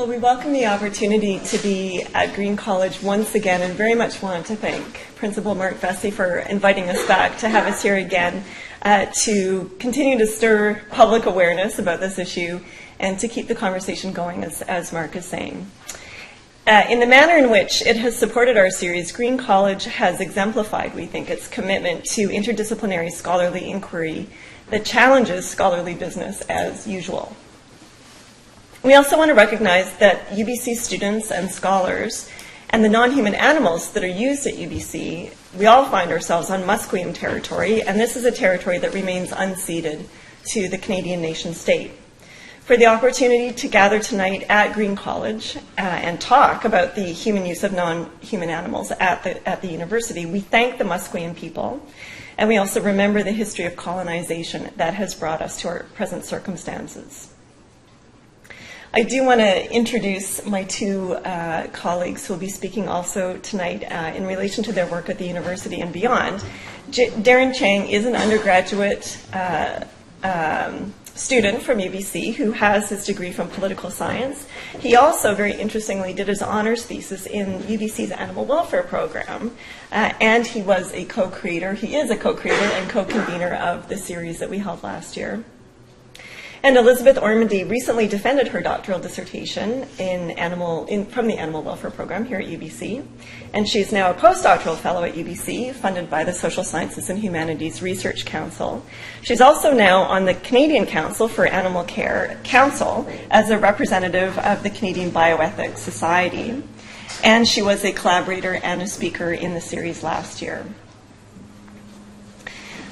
Well, we welcome the opportunity to be at Green College once again, and very much want to thank Principal Mark Vesey for inviting us back to have us here again to continue to stir public awareness about this issue and to keep the conversation going, as Mark is saying. In the manner in which it has supported our series, Green College has exemplified, we think, its commitment to interdisciplinary scholarly inquiry that challenges scholarly business as usual. We also want to recognize that UBC students and scholars and the non-human animals that are used at UBC, we all find ourselves on Musqueam territory, and this is a territory that remains unceded to the Canadian nation state. For the opportunity to gather tonight at Green College and talk about the human use of non-human animals at the university, we thank the Musqueam people, and we also remember the history of colonization that has brought us to our present circumstances. I do want to introduce my two colleagues who will be speaking also tonight in relation to their work at the university and beyond. Darren Chang is an undergraduate student from UBC who has his degree from political science. He also, very interestingly, did his honors thesis in UBC's animal welfare program, and he was a co-creator. He is a co-creator and co-convener of the series that we held last year. And Elisabeth Ormandy recently defended her doctoral dissertation from the Animal Welfare Program here at UBC. And she's now a postdoctoral fellow at UBC, funded by the Social Sciences and Humanities Research Council. She's also now on the Canadian Council for Animal Care Council as a representative of the Canadian Bioethics Society. And she was a collaborator and a speaker in the series last year.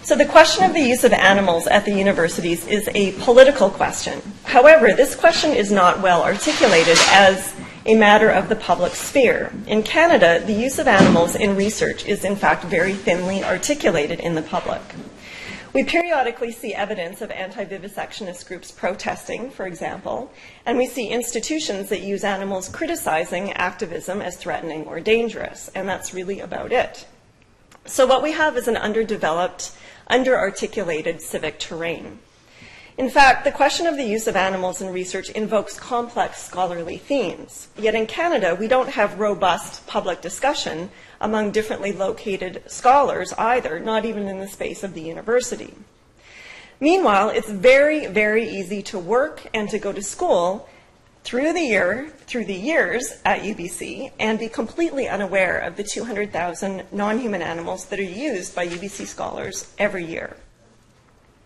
So the question of the use of animals at the universities is a political question. However, this question is not well articulated as a matter of the public sphere. In Canada, the use of animals in research is in fact very thinly articulated in the public. We periodically see evidence of anti-vivisectionist groups protesting, for example, and we see institutions that use animals criticizing activism as threatening or dangerous, and that's really about it. So what we have is an underdeveloped, under-articulated civic terrain. In fact, the question of the use of animals in research invokes complex scholarly themes. Yet in Canada, we don't have robust public discussion among differently located scholars either, not even in the space of the university. Meanwhile, it's very, very easy to work and to go to school through the years at UBC and be completely unaware of the 200,000 non-human animals that are used by UBC scholars every year.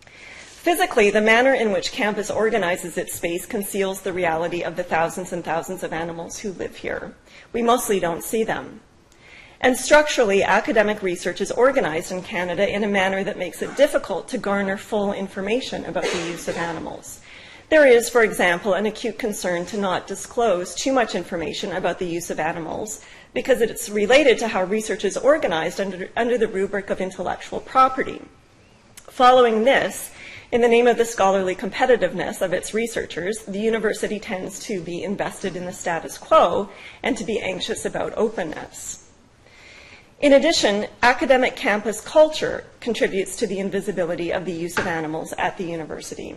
Physically, the manner in which campus organizes its space conceals the reality of the thousands and thousands of animals who live here. We mostly don't see them. And structurally, academic research is organized in Canada in a manner that makes it difficult to garner full information about the use of animals. There is, for example, an acute concern to not disclose too much information about the use of animals because it's related to how research is organized under the rubric of intellectual property. Following this, in the name of the scholarly competitiveness of its researchers, the university tends to be invested in the status quo and to be anxious about openness. In addition, academic campus culture contributes to the invisibility of the use of animals at the university.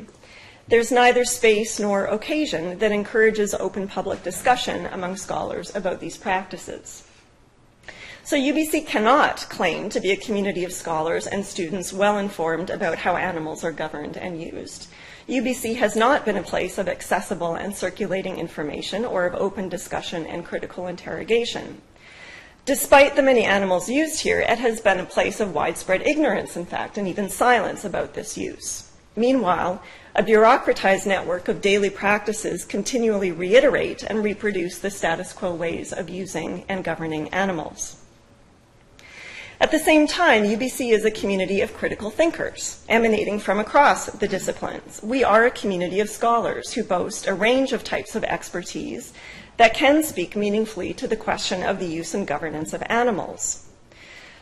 There's neither space nor occasion that encourages open public discussion among scholars about these practices. So UBC cannot claim to be a community of scholars and students well informed about how animals are governed and used. UBC has not been a place of accessible and circulating information or of open discussion and critical interrogation. Despite the many animals used here, it has been a place of widespread ignorance, in fact, and even silence about this use. Meanwhile, a bureaucratized network of daily practices continually reiterate and reproduce the status quo ways of using and governing animals. At the same time, UBC is a community of critical thinkers emanating from across the disciplines. We are a community of scholars who boast a range of types of expertise that can speak meaningfully to the question of the use and governance of animals.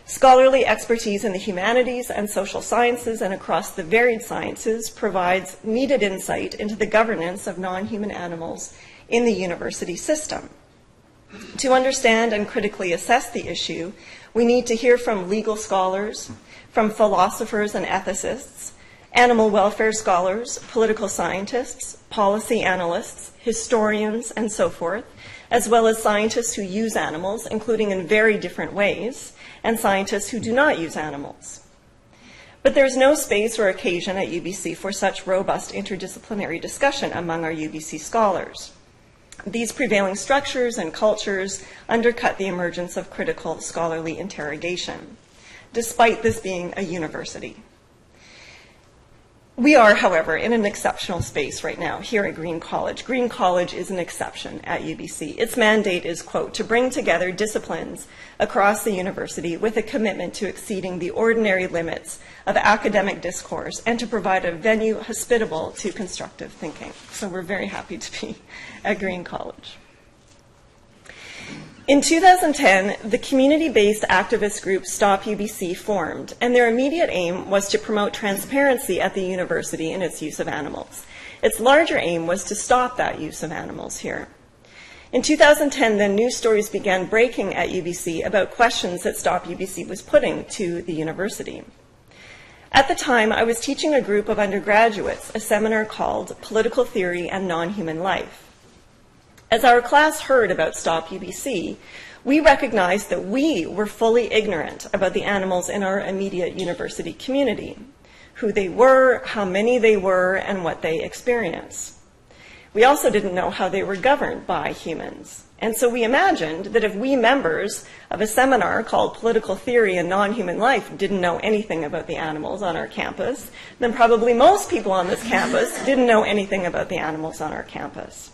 Scholarly expertise in the humanities and social sciences and across the varied sciences provides needed insight into the governance of non-human animals in the university system. To understand and critically assess the issue, we need to hear from legal scholars, from philosophers and ethicists, animal welfare scholars, political scientists, policy analysts, historians, and so forth, as well as scientists who use animals, including in very different ways, and scientists who do not use animals. But there's no space or occasion at UBC for such robust interdisciplinary discussion among our UBC scholars. These prevailing structures and cultures undercut the emergence of critical scholarly interrogation, despite this being a university. We are, however, in an exceptional space right now here at Green College. Green College is an exception at UBC. Its mandate is, quote, to bring together disciplines across the university with a commitment to exceeding the ordinary limits of academic discourse and to provide a venue hospitable to constructive thinking. So we're very happy to be at Green College. In 2010, the community-based activist group Stop UBC formed, and their immediate aim was to promote transparency at the university in its use of animals. Its larger aim was to stop that use of animals here. In 2010, then, news stories began breaking at UBC about questions that Stop UBC was putting to the university. At the time, I was teaching a group of undergraduates a seminar called Political Theory and Nonhuman Life. As our class heard about Stop UBC, we recognized that we were fully ignorant about the animals in our immediate university community, who they were, how many they were, and what they experience. We also didn't know how they were governed by humans. And so we imagined that if we members of a seminar called Political Theory and Nonhuman Life didn't know anything about the animals on our campus, then probably most people on this campus didn't know anything about the animals on our campus.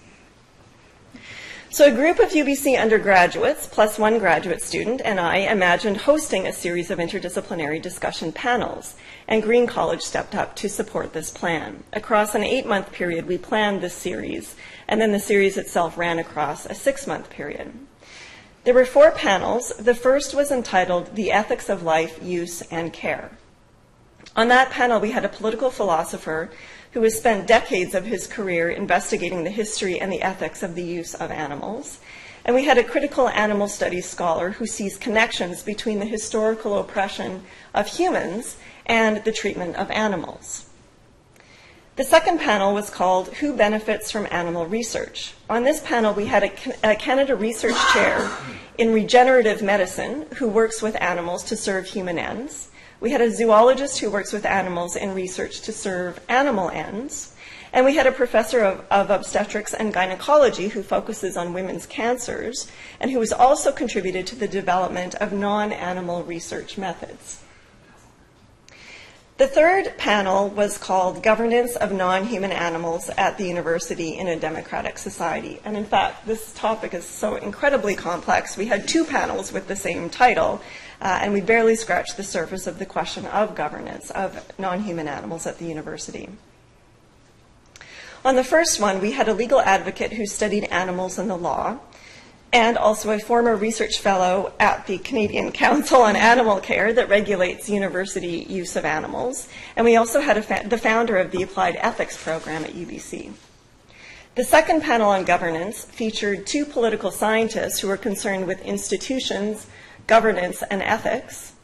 So a group of UBC undergraduates, plus one graduate student, and I imagined hosting a series of interdisciplinary discussion panels, and Green College stepped up to support this plan. Across an 8-month period, we planned this series, and then the series itself ran across a 6-month period. There were 4 panels. The first was entitled The Ethics of Life, Use, and Care. On that panel, we had a political philosopher who has spent decades of his career investigating the history and the ethics of the use of animals. And we had a critical animal studies scholar who sees connections between the historical oppression of humans and the treatment of animals. The second panel was called Who Benefits from Animal Research? On this panel, we had a Canada Research Chair in regenerative medicine who works with animals to serve human ends. We had a zoologist who works with animals in research to serve animal ends. And we had a professor of obstetrics and gynecology who focuses on women's cancers and who has also contributed to the development of non-animal research methods. The third panel was called Governance of Non-Human Animals at the University in a Democratic Society. And in fact, this topic is so incredibly complex. We had 2 panels with the same title, and we barely scratched the surface of the question of governance of non-human animals at the university. On the first one, we had a legal advocate who studied animals and the law, and also a former research fellow at the Canadian Council on Animal Care that regulates university use of animals. And we also had the founder of the Applied Ethics program at UBC. The second panel on governance featured 2 political scientists who were concerned with institutions, governance, and ethics.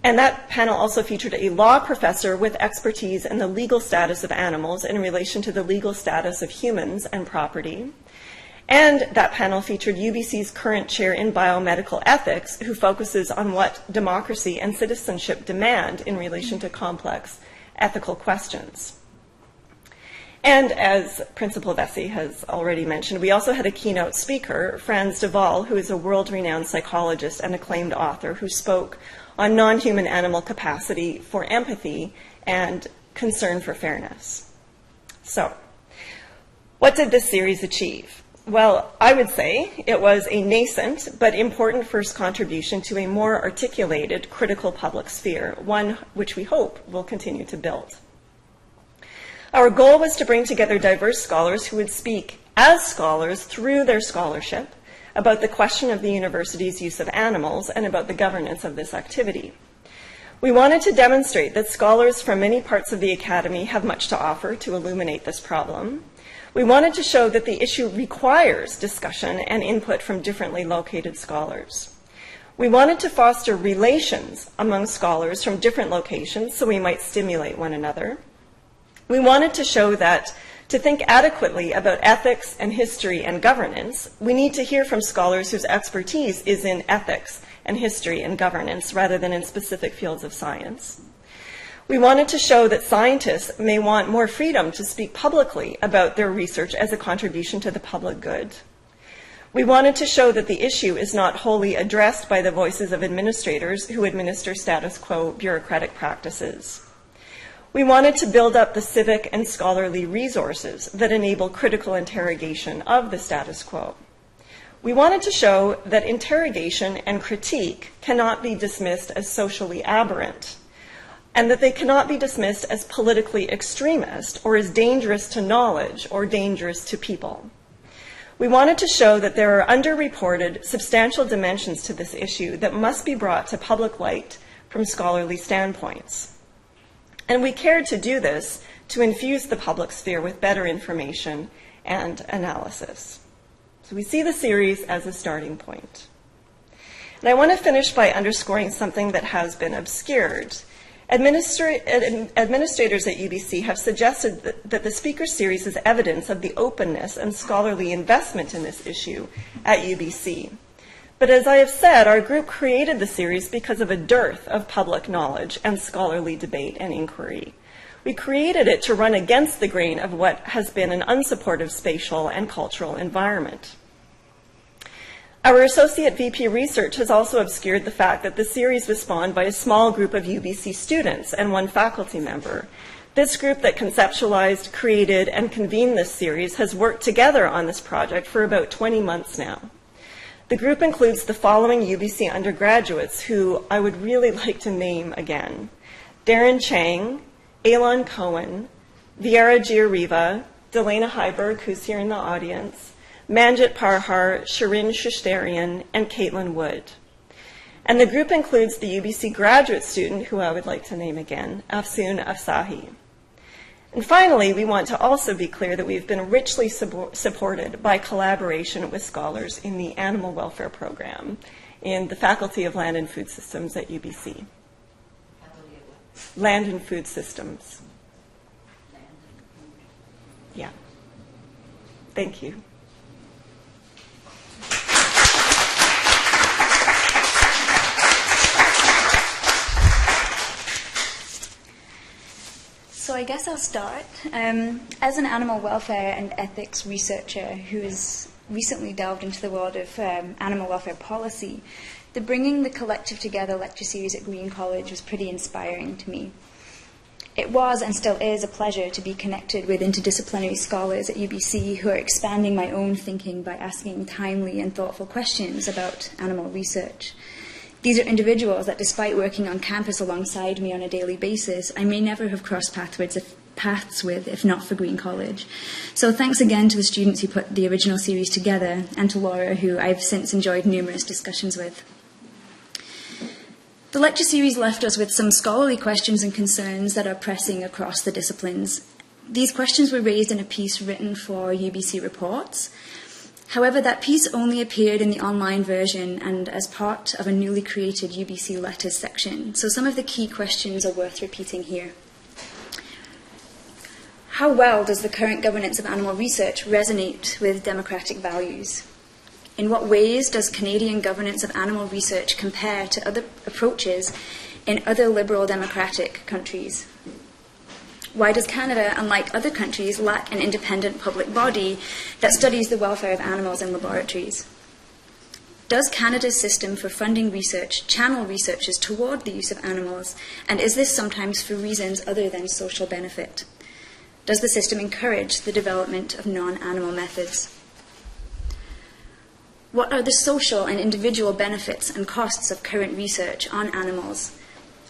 And that panel also featured a law professor with expertise in the legal status of animals in relation to the legal status of humans and property. And that panel featured UBC's current chair in biomedical ethics, who focuses on what democracy and citizenship demand in relation to complex ethical questions. And as Principal Vesey has already mentioned, we also had a keynote speaker, Frans de Waal, who is a world-renowned psychologist and acclaimed author, who spoke on non-human animal capacity for empathy and concern for fairness. So, what did this series achieve? Well, I would say it was a nascent but important first contribution to a more articulated critical public sphere, one which we hope will continue to build. Our goal was to bring together diverse scholars who would speak as scholars through their scholarship about the question of the university's use of animals and about the governance of this activity. We wanted to demonstrate that scholars from many parts of the academy have much to offer to illuminate this problem. We wanted to show that the issue requires discussion and input from differently located scholars. We wanted to foster relations among scholars from different locations so we might stimulate one another. We wanted to show that to think adequately about ethics and history and governance, we need to hear from scholars whose expertise is in ethics and history and governance rather than in specific fields of science. We wanted to show that scientists may want more freedom to speak publicly about their research as a contribution to the public good. We wanted to show that the issue is not wholly addressed by the voices of administrators who administer status quo bureaucratic practices. We wanted to build up the civic and scholarly resources that enable critical interrogation of the status quo. We wanted to show that interrogation and critique cannot be dismissed as socially aberrant, and that they cannot be dismissed as politically extremist or as dangerous to knowledge or dangerous to people. We wanted to show that there are underreported substantial dimensions to this issue that must be brought to public light from scholarly standpoints. And we cared to do this to infuse the public sphere with better information and analysis. So we see the series as a starting point. And I want to finish by underscoring something that has been obscured. Administrators at UBC have suggested that the speaker series is evidence of the openness and scholarly investment in this issue at UBC. But as I have said, our group created the series because of a dearth of public knowledge and scholarly debate and inquiry. We created it to run against the grain of what has been an unsupportive spatial and cultural environment. Our Associate VP Research has also obscured the fact that the series was spawned by a small group of UBC students and one faculty member. This group that conceptualized, created, and convened this series has worked together on this project for about 20 months now. The group includes the following UBC undergraduates who I would really like to name again: Darren Chang, Elon Cohen, Viera Giariva, Delana Heiberg, who's here in the audience, Manjit Parhar, Shirin Shushtarian, and Caitlin Wood. And the group includes the UBC graduate student, who I would like to name again, Afsoon Afsahi. And finally, we want to also be clear that we've been richly supported by collaboration with scholars in the Animal Welfare Program in the Faculty of Land and Food Systems at UBC. Land and Food Systems. Yeah. Thank you. So I guess I'll start. As an animal welfare and ethics researcher who has recently delved into the world of animal welfare policy, the Bringing the Collective Together lecture series at Green College was pretty inspiring to me. It was and still is a pleasure to be connected with interdisciplinary scholars at UBC who are expanding my own thinking by asking timely and thoughtful questions about animal research. These are individuals that, despite working on campus alongside me on a daily basis, I may never have crossed paths with if not for Green College. So thanks again to the students who put the original series together, and to Laura, who I've since enjoyed numerous discussions with. The lecture series left us with some scholarly questions and concerns that are pressing across the disciplines. These questions were raised in a piece written for UBC Reports. However, that piece only appeared in the online version and as part of a newly created UBC Letters section, so some of the key questions are worth repeating here. How well does the current governance of animal research resonate with democratic values? In what ways does Canadian governance of animal research compare to other approaches in other liberal democratic countries? Why does Canada, unlike other countries, lack an independent public body that studies the welfare of animals in laboratories? Does Canada's system for funding research channel researchers toward the use of animals, and is this sometimes for reasons other than social benefit? Does the system encourage the development of non-animal methods? What are the social and individual benefits and costs of current research on animals?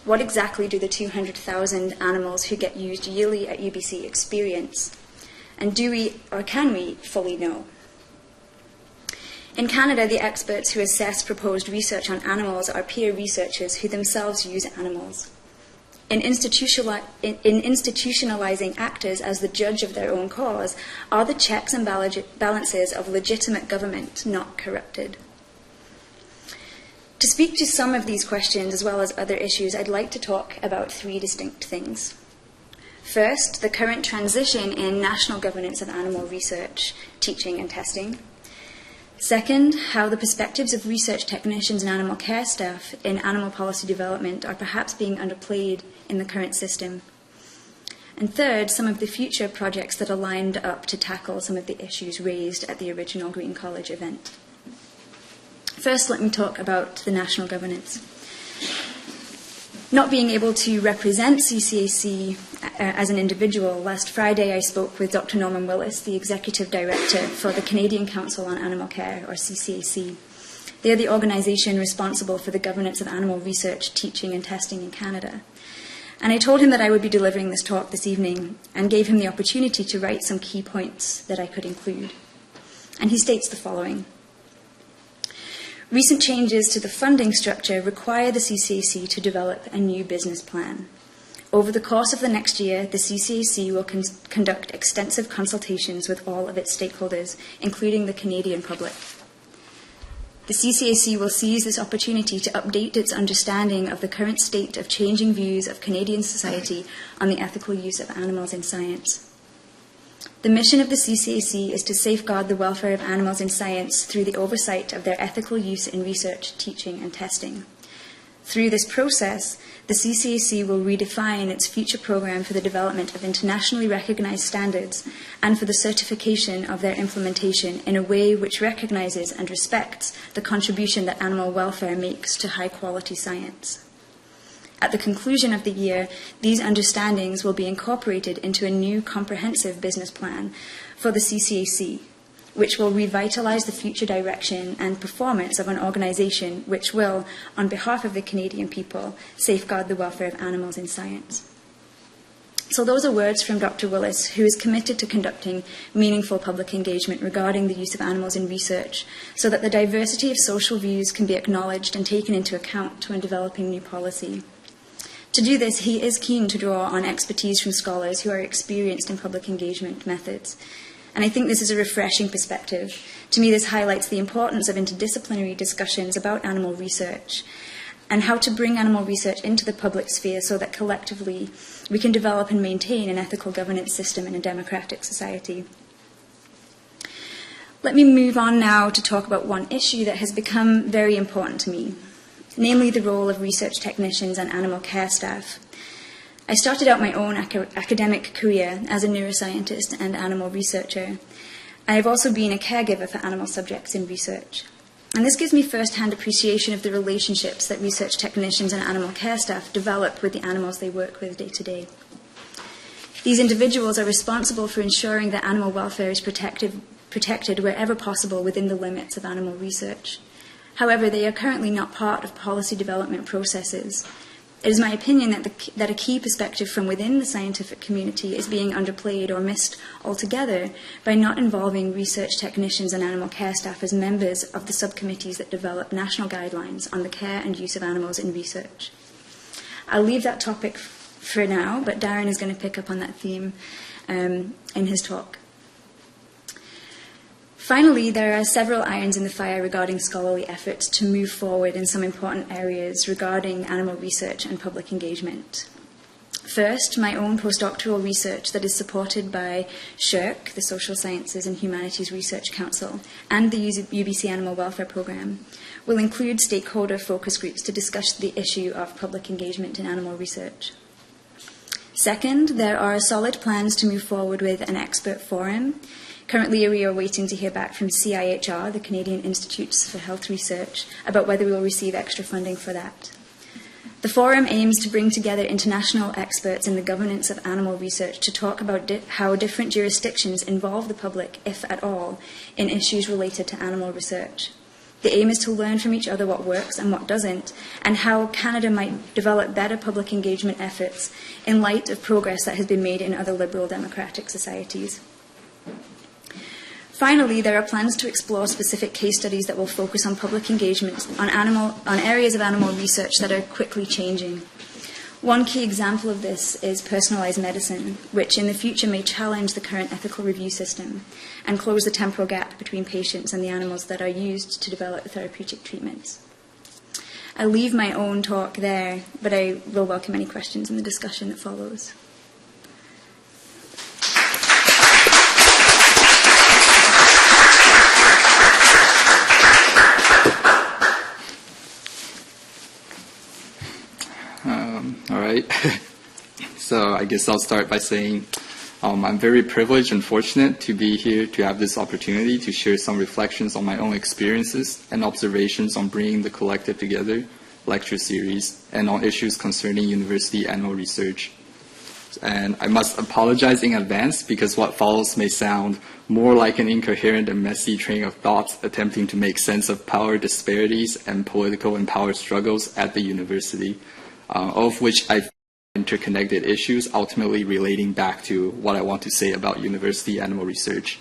What exactly do the 200,000 animals who get used yearly at UBC experience? And do we, or can we, fully know? In Canada, the experts who assess proposed research on animals are peer researchers who themselves use animals. In institutionalizing actors as the judge of their own cause, are the checks and balances of legitimate government not corrupted? To speak to some of these questions, as well as other issues, I'd like to talk about three distinct things. First, the current transition in national governance of animal research, teaching and testing. Second, how the perspectives of research technicians and animal care staff in animal policy development are perhaps being underplayed in the current system. And third, some of the future projects that are lined up to tackle some of the issues raised at the original Green College event. First, let me talk about the national governance. Not being able to represent CCAC as an individual, last Friday I spoke with Dr. Norman Willis, the Executive Director for the Canadian Council on Animal Care, or CCAC. They are the organisation responsible for the governance of animal research, teaching and testing in Canada. And I told him that I would be delivering this talk this evening and gave him the opportunity to write some key points that I could include. And he states the following. Recent changes to the funding structure require the CCAC to develop a new business plan. Over the course of the next year, the CCAC will conduct extensive consultations with all of its stakeholders, including the Canadian public. The CCAC will seize this opportunity to update its understanding of the current state of changing views of Canadian society on the ethical use of animals in science. The mission of the CCAC is to safeguard the welfare of animals in science through the oversight of their ethical use in research, teaching and testing. Through this process, the CCAC will redefine its future programme for the development of internationally recognised standards and for the certification of their implementation in a way which recognises and respects the contribution that animal welfare makes to high-quality science. At the conclusion of the year, these understandings will be incorporated into a new comprehensive business plan for the CCAC, which will revitalise the future direction and performance of an organisation which will, on behalf of the Canadian people, safeguard the welfare of animals in science. So those are words from Dr. Willis, who is committed to conducting meaningful public engagement regarding the use of animals in research, so that the diversity of social views can be acknowledged and taken into account when developing new policy. To do this, he is keen to draw on expertise from scholars who are experienced in public engagement methods. And I think this is a refreshing perspective. To me, this highlights the importance of interdisciplinary discussions about animal research and how to bring animal research into the public sphere so that collectively we can develop and maintain an ethical governance system in a democratic society. Let me move on now to talk about one issue that has become very important to me, namely the role of research technicians and animal care staff. I started out my own academic career as a neuroscientist and animal researcher. I have also been a caregiver for animal subjects in research. And this gives me first-hand appreciation of the relationships that research technicians and animal care staff develop with the animals they work with day to day. These individuals are responsible for ensuring that animal welfare is protected wherever possible within the limits of animal research. However, they are currently not part of policy development processes. It is my opinion that a key perspective from within the scientific community is being underplayed or missed altogether by not involving research technicians and animal care staff as members of the subcommittees that develop national guidelines on the care and use of animals in research. I'll leave that topic for now, but Darren is going to pick up on that theme in his talk. Finally, there are several irons in the fire regarding scholarly efforts to move forward in some important areas regarding animal research and public engagement. First, my own postdoctoral research that is supported by SSHRC, the Social Sciences and Humanities Research Council, and the UBC Animal Welfare Programme, will include stakeholder focus groups to discuss the issue of public engagement in animal research. Second, there are solid plans to move forward with an expert forum. Currently, we are waiting to hear back from CIHR, the Canadian Institutes for Health Research, about whether we will receive extra funding for that. The forum aims to bring together international experts in the governance of animal research to talk about how different jurisdictions involve the public, if at all, in issues related to animal research. The aim is to learn from each other what works and what doesn't, and how Canada might develop better public engagement efforts in light of progress that has been made in other liberal democratic societies. Finally, there are plans to explore specific case studies that will focus on public engagement on areas of animal research that are quickly changing. One key example of this is personalised medicine, which in the future may challenge the current ethical review system and close the temporal gap between patients and the animals that are used to develop therapeutic treatments. I'll leave my own talk there, but I will welcome any questions in the discussion that follows. All right. So I guess I'll start by saying I'm very privileged and fortunate to be here to have this opportunity to share some reflections on my own experiences and observations on bringing the collective together lecture series and on issues concerning university animal research. And I must apologize in advance because what follows may sound more like an incoherent and messy train of thoughts attempting to make sense of power disparities and political and power struggles at the university, of which I interconnected issues ultimately relating back to what I want to say about university animal research.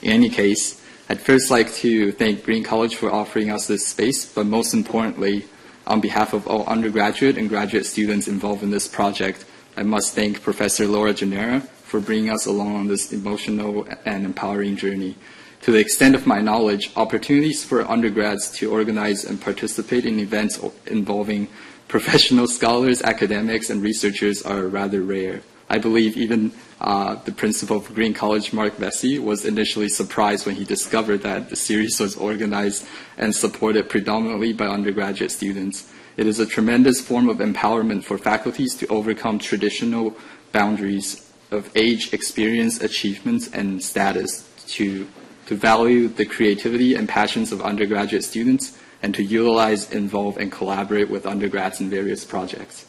In any case, I'd first like to thank Green College for offering us this space, but most importantly, on behalf of all undergraduate and graduate students involved in this project, I must thank Professor Laura Janara for bringing us along on this emotional and empowering journey. To the extent of my knowledge, opportunities for undergrads to organize and participate in events involving professional scholars, academics, and researchers are rather rare. I believe even the principal of Green College, Mark Vesey, was initially surprised when he discovered that the series was organized and supported predominantly by undergraduate students. It is a tremendous form of empowerment for faculties to overcome traditional boundaries of age, experience, achievements, and status to value the creativity and passions of undergraduate students and to utilize, involve, and collaborate with undergrads in various projects.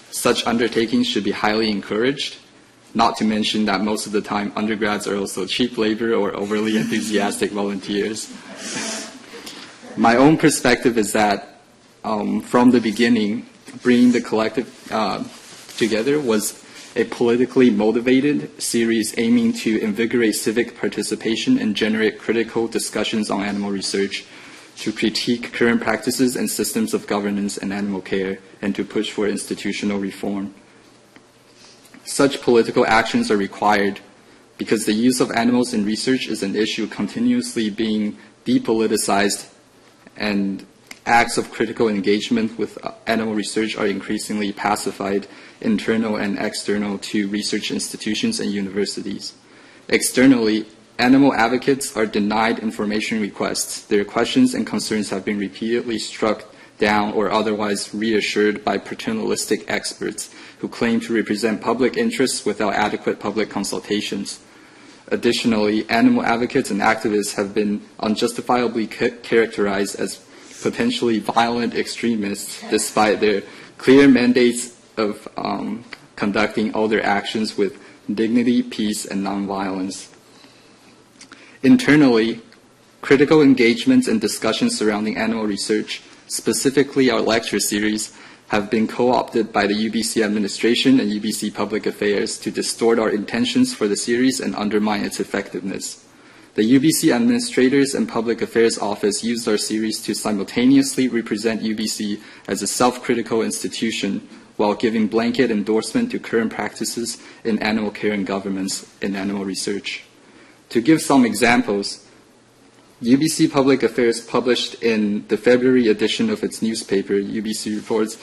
Such undertakings should be highly encouraged, not to mention that most of the time undergrads are also cheap labor or overly enthusiastic volunteers. My own perspective is that from the beginning, bringing the collective together was a politically motivated series aiming to invigorate civic participation and generate critical discussions on animal research, to critique current practices and systems of governance and animal care, and to push for institutional reform. Such political actions are required because the use of animals in research is an issue continuously being depoliticized, and acts of critical engagement with animal research are increasingly pacified, internal and external to research institutions and universities. Externally, animal advocates are denied information requests. Their questions and concerns have been repeatedly struck down or otherwise reassured by paternalistic experts who claim to represent public interests without adequate public consultations. Additionally, animal advocates and activists have been unjustifiably characterized as potentially violent extremists despite their clear mandates of conducting all their actions with dignity, peace, and nonviolence. Internally, critical engagements and discussions surrounding animal research, specifically our lecture series, have been co-opted by the UBC administration and UBC Public Affairs to distort our intentions for the series and undermine its effectiveness. The UBC Administrators and Public Affairs Office used our series to simultaneously represent UBC as a self-critical institution while giving blanket endorsement to current practices in animal care and governance in animal research. To give some examples, UBC Public Affairs published in the February edition of its newspaper, UBC Reports,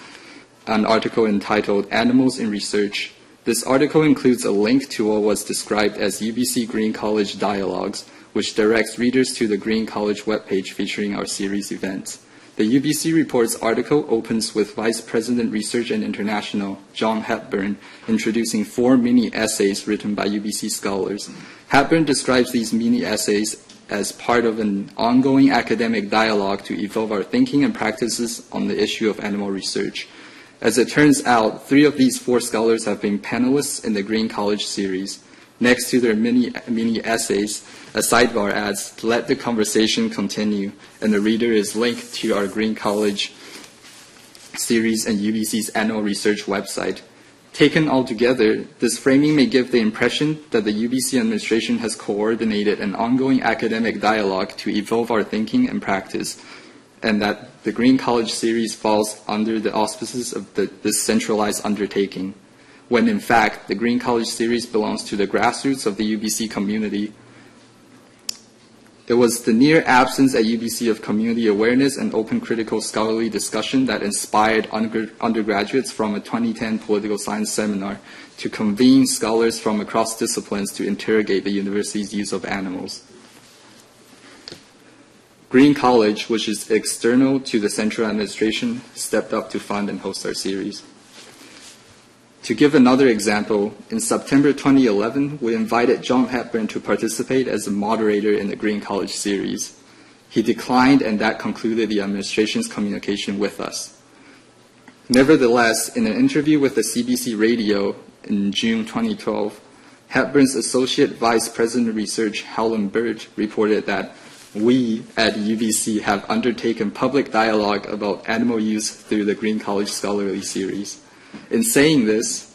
an article entitled Animals in Research. This article includes a link to what was described as UBC Green College Dialogues, which directs readers to the Green College webpage featuring our series events. The UBC Reports article opens with Vice President Research and International, John Hepburn, introducing 4 mini-essays written by UBC scholars. Hepburn describes these mini-essays as part of an ongoing academic dialogue to evolve our thinking and practices on the issue of animal research. As it turns out, 3 of these 4 scholars have been panelists in the Green College series. Next to their mini-essays, a sidebar adds, "Let the conversation continue," and the reader is linked to our Green College series and UBC's annual research website. Taken all together, this framing may give the impression that the UBC administration has coordinated an ongoing academic dialogue to evolve our thinking and practice, and that the Green College series falls under the auspices of this centralized undertaking, when in fact the Green College series belongs to the grassroots of the UBC community. It was the near absence at UBC of community awareness and open critical scholarly discussion that inspired undergraduates from a 2010 political science seminar to convene scholars from across disciplines to interrogate the university's use of animals. Green College, which is external to the central administration, stepped up to fund and host our series. To give another example, in September 2011, we invited John Hepburn to participate as a moderator in the Green College series. He declined, and that concluded the administration's communication with us. Nevertheless, in an interview with the CBC Radio in June 2012, Hepburn's Associate Vice President of Research, Helen Bird, reported that we at UBC have undertaken public dialogue about animal use through the Green College Scholarly Series. In saying this,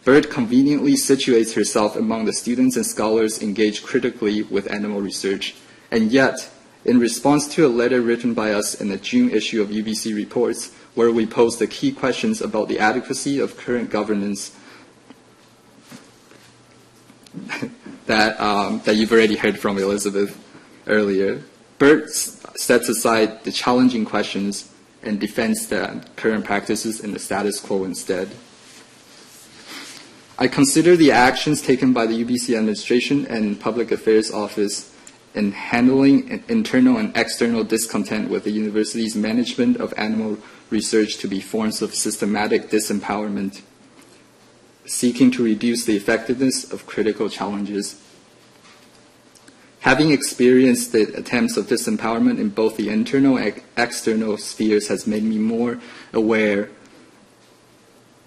Bird conveniently situates herself among the students and scholars engaged critically with animal research, and yet, in response to a letter written by us in the June issue of UBC Reports, where we posed the key questions about the adequacy of current governance that you've already heard from Elisabeth earlier, Bird sets aside the challenging questions and defends the current practices and the status quo instead. I consider the actions taken by the UBC administration and Public Affairs Office in handling internal and external discontent with the university's management of animal research to be forms of systematic disempowerment, seeking to reduce the effectiveness of critical challenges. Having experienced the attempts of disempowerment in both the internal and external spheres has made me more aware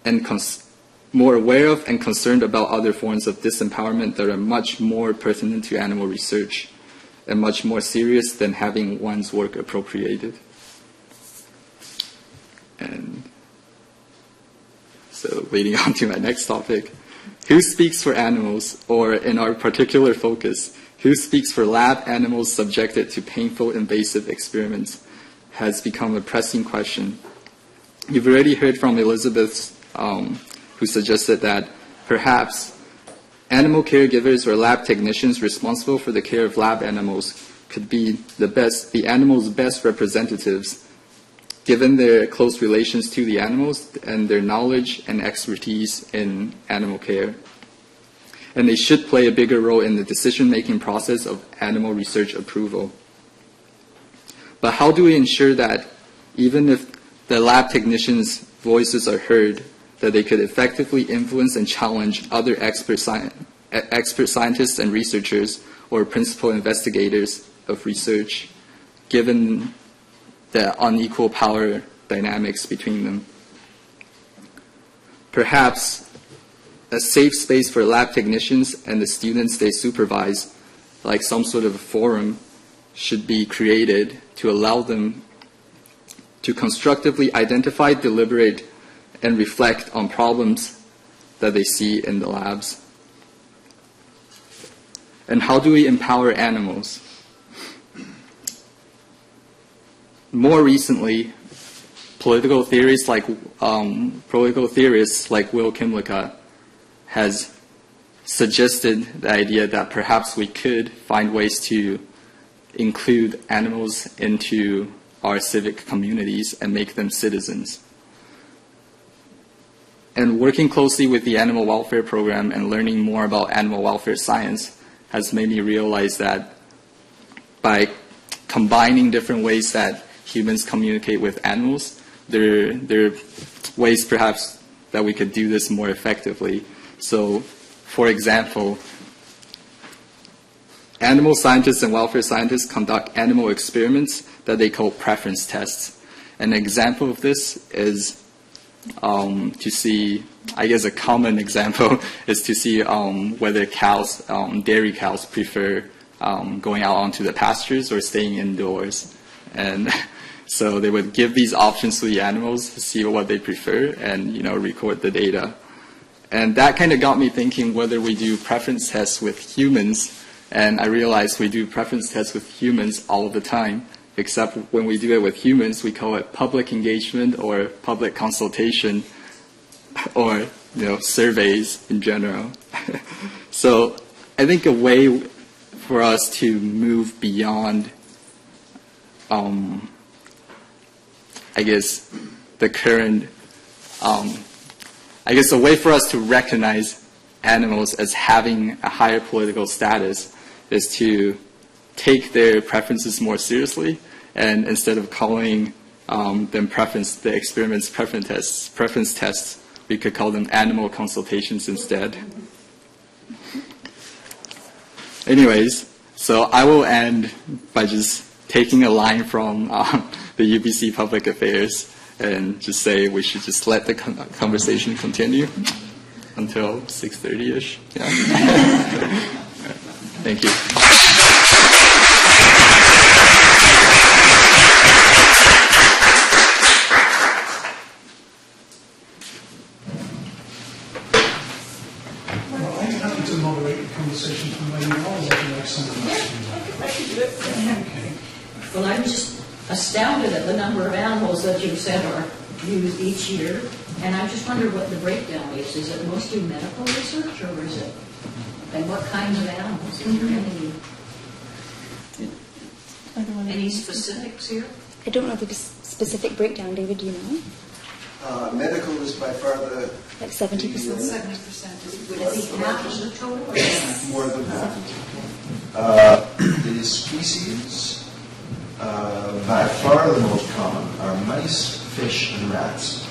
of and concerned about other forms of disempowerment that are much more pertinent to animal research and much more serious than having one's work appropriated. And so leading on to my next topic, who speaks for animals, or in our particular focus, who speaks for lab animals subjected to painful, invasive experiments, has become a pressing question. You've already heard from Elisabeth, who suggested that perhaps animal caregivers or lab technicians responsible for the care of lab animals could be the animals' best representatives, given their close relations to the animals and their knowledge and expertise in animal care. And they should play a bigger role in the decision-making process of animal research approval. But how do we ensure that even if the lab technicians' voices are heard, that they could effectively influence and challenge other expert scientists and researchers or principal investigators of research, given the unequal power dynamics between them? Perhaps a safe space for lab technicians and the students they supervise, like some sort of a forum, should be created to allow them to constructively identify, deliberate, and reflect on problems that they see in the labs. And how do we empower animals? More recently, political theorists like Will Kimlicka has suggested the idea that perhaps we could find ways to include animals into our civic communities and make them citizens. And working closely with the Animal Welfare Program and learning more about animal welfare science has made me realize that by combining different ways that humans communicate with animals, there are ways perhaps that we could do this more effectively. So, for example, animal scientists and welfare scientists conduct animal experiments that they call preference tests. An example of this is to see, I guess a common example is to see whether cows, dairy cows, prefer going out onto the pastures or staying indoors. And so they would give these options to the animals to see what they prefer and, record the data. And that kind of got me thinking whether we do preference tests with humans. And I realized we do preference tests with humans all the time, except when we do it with humans, we call it public engagement or public consultation or, surveys in general. So I think a way for us to move beyond, I guess, the current, I guess a way for us to recognize animals as having a higher political status is to take their preferences more seriously, and instead of calling them the experiments preference tests, we could call them animal consultations instead. Anyways, so I will end by just taking a line from the UBC Public Affairs and just say we should just let the conversation continue until 6:30-ish. Yeah. Thank you. Well, I'm happy to moderate the conversation from where you are. Would you like someone else to do that? I can do it. Okay. Well, I'm just astounded at the number of animals that you've said are used each year, and I just wonder what the breakdown is. Is it mostly medical research, or is it, and what kinds of animals? Is there any specifics here? I don't know the specific breakdown, David, do you know? Medical is by far the Like 70%? 70%. Would it be half of the total? Or more than half. The species by far the most common are mice, fish, and rats.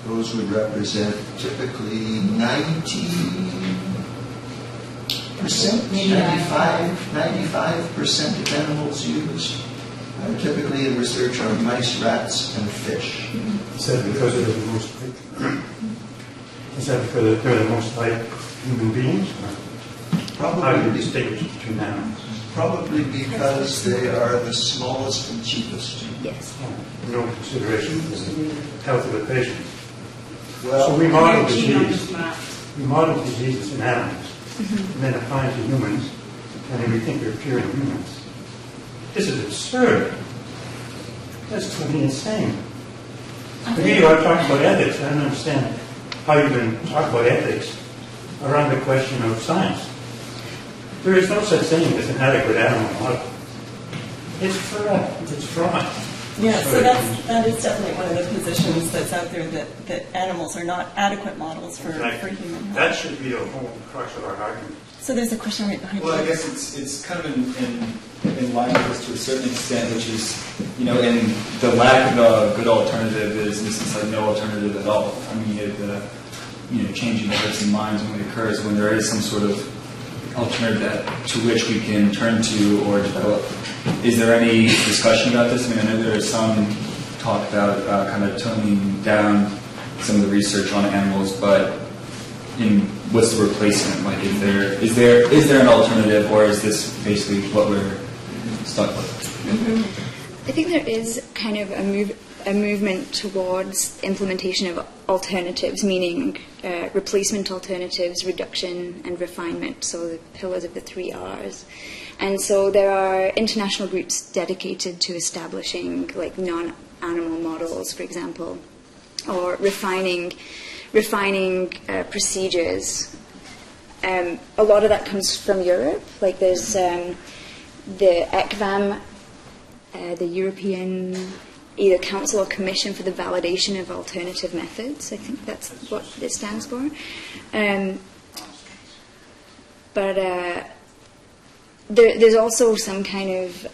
Those would represent typically 90%, 95% of animals used. Typically in research are mice, rats, and fish. Is that because they're the most like? Is that because they're the most like human beings? Or how do you Probably, distinguish between animals? probably because they are the smallest and cheapest. Yes. No consideration for the health of the patient. Well, So we model disease. We model diseases in animals, and then apply it to humans, and then we think they're curing humans. This is absurd. That's totally insane. But here you are talking about ethics. I don't understand how you can talk about ethics around the question of science. There is no such thing as an adequate animal model. It's fraud. It's fraud. Yeah, so that is definitely one of the positions that's out there, that animals are not adequate models for human health. That should be the whole crux of our argument. So there's a question right behind you. Well, I guess it's kind of in line with this to a certain extent, which is, in the lack of a good alternative is, in a sense, like no alternative at all. I mean, changing hearts and minds only occurs when there is some sort of alternative to which we can turn to or develop. Is there any discussion about this? I mean, I know there is some talk about kind of toning down some of the research on animals, but what's the replacement? Like, is there an alternative, or is this basically what we're stuck with? Mm-hmm. I think there is kind of a movement towards implementation of alternatives, meaning replacement alternatives, reduction and refinement, so the pillars of the 3 R's. And so there are international groups dedicated to establishing like non-animal models, for example, or refining procedures. A lot of that comes from Europe. Like there's the ECVAM, the European either Council or Commission for the Validation of Alternative Methods. I think that's what it stands for. But there's also some kind of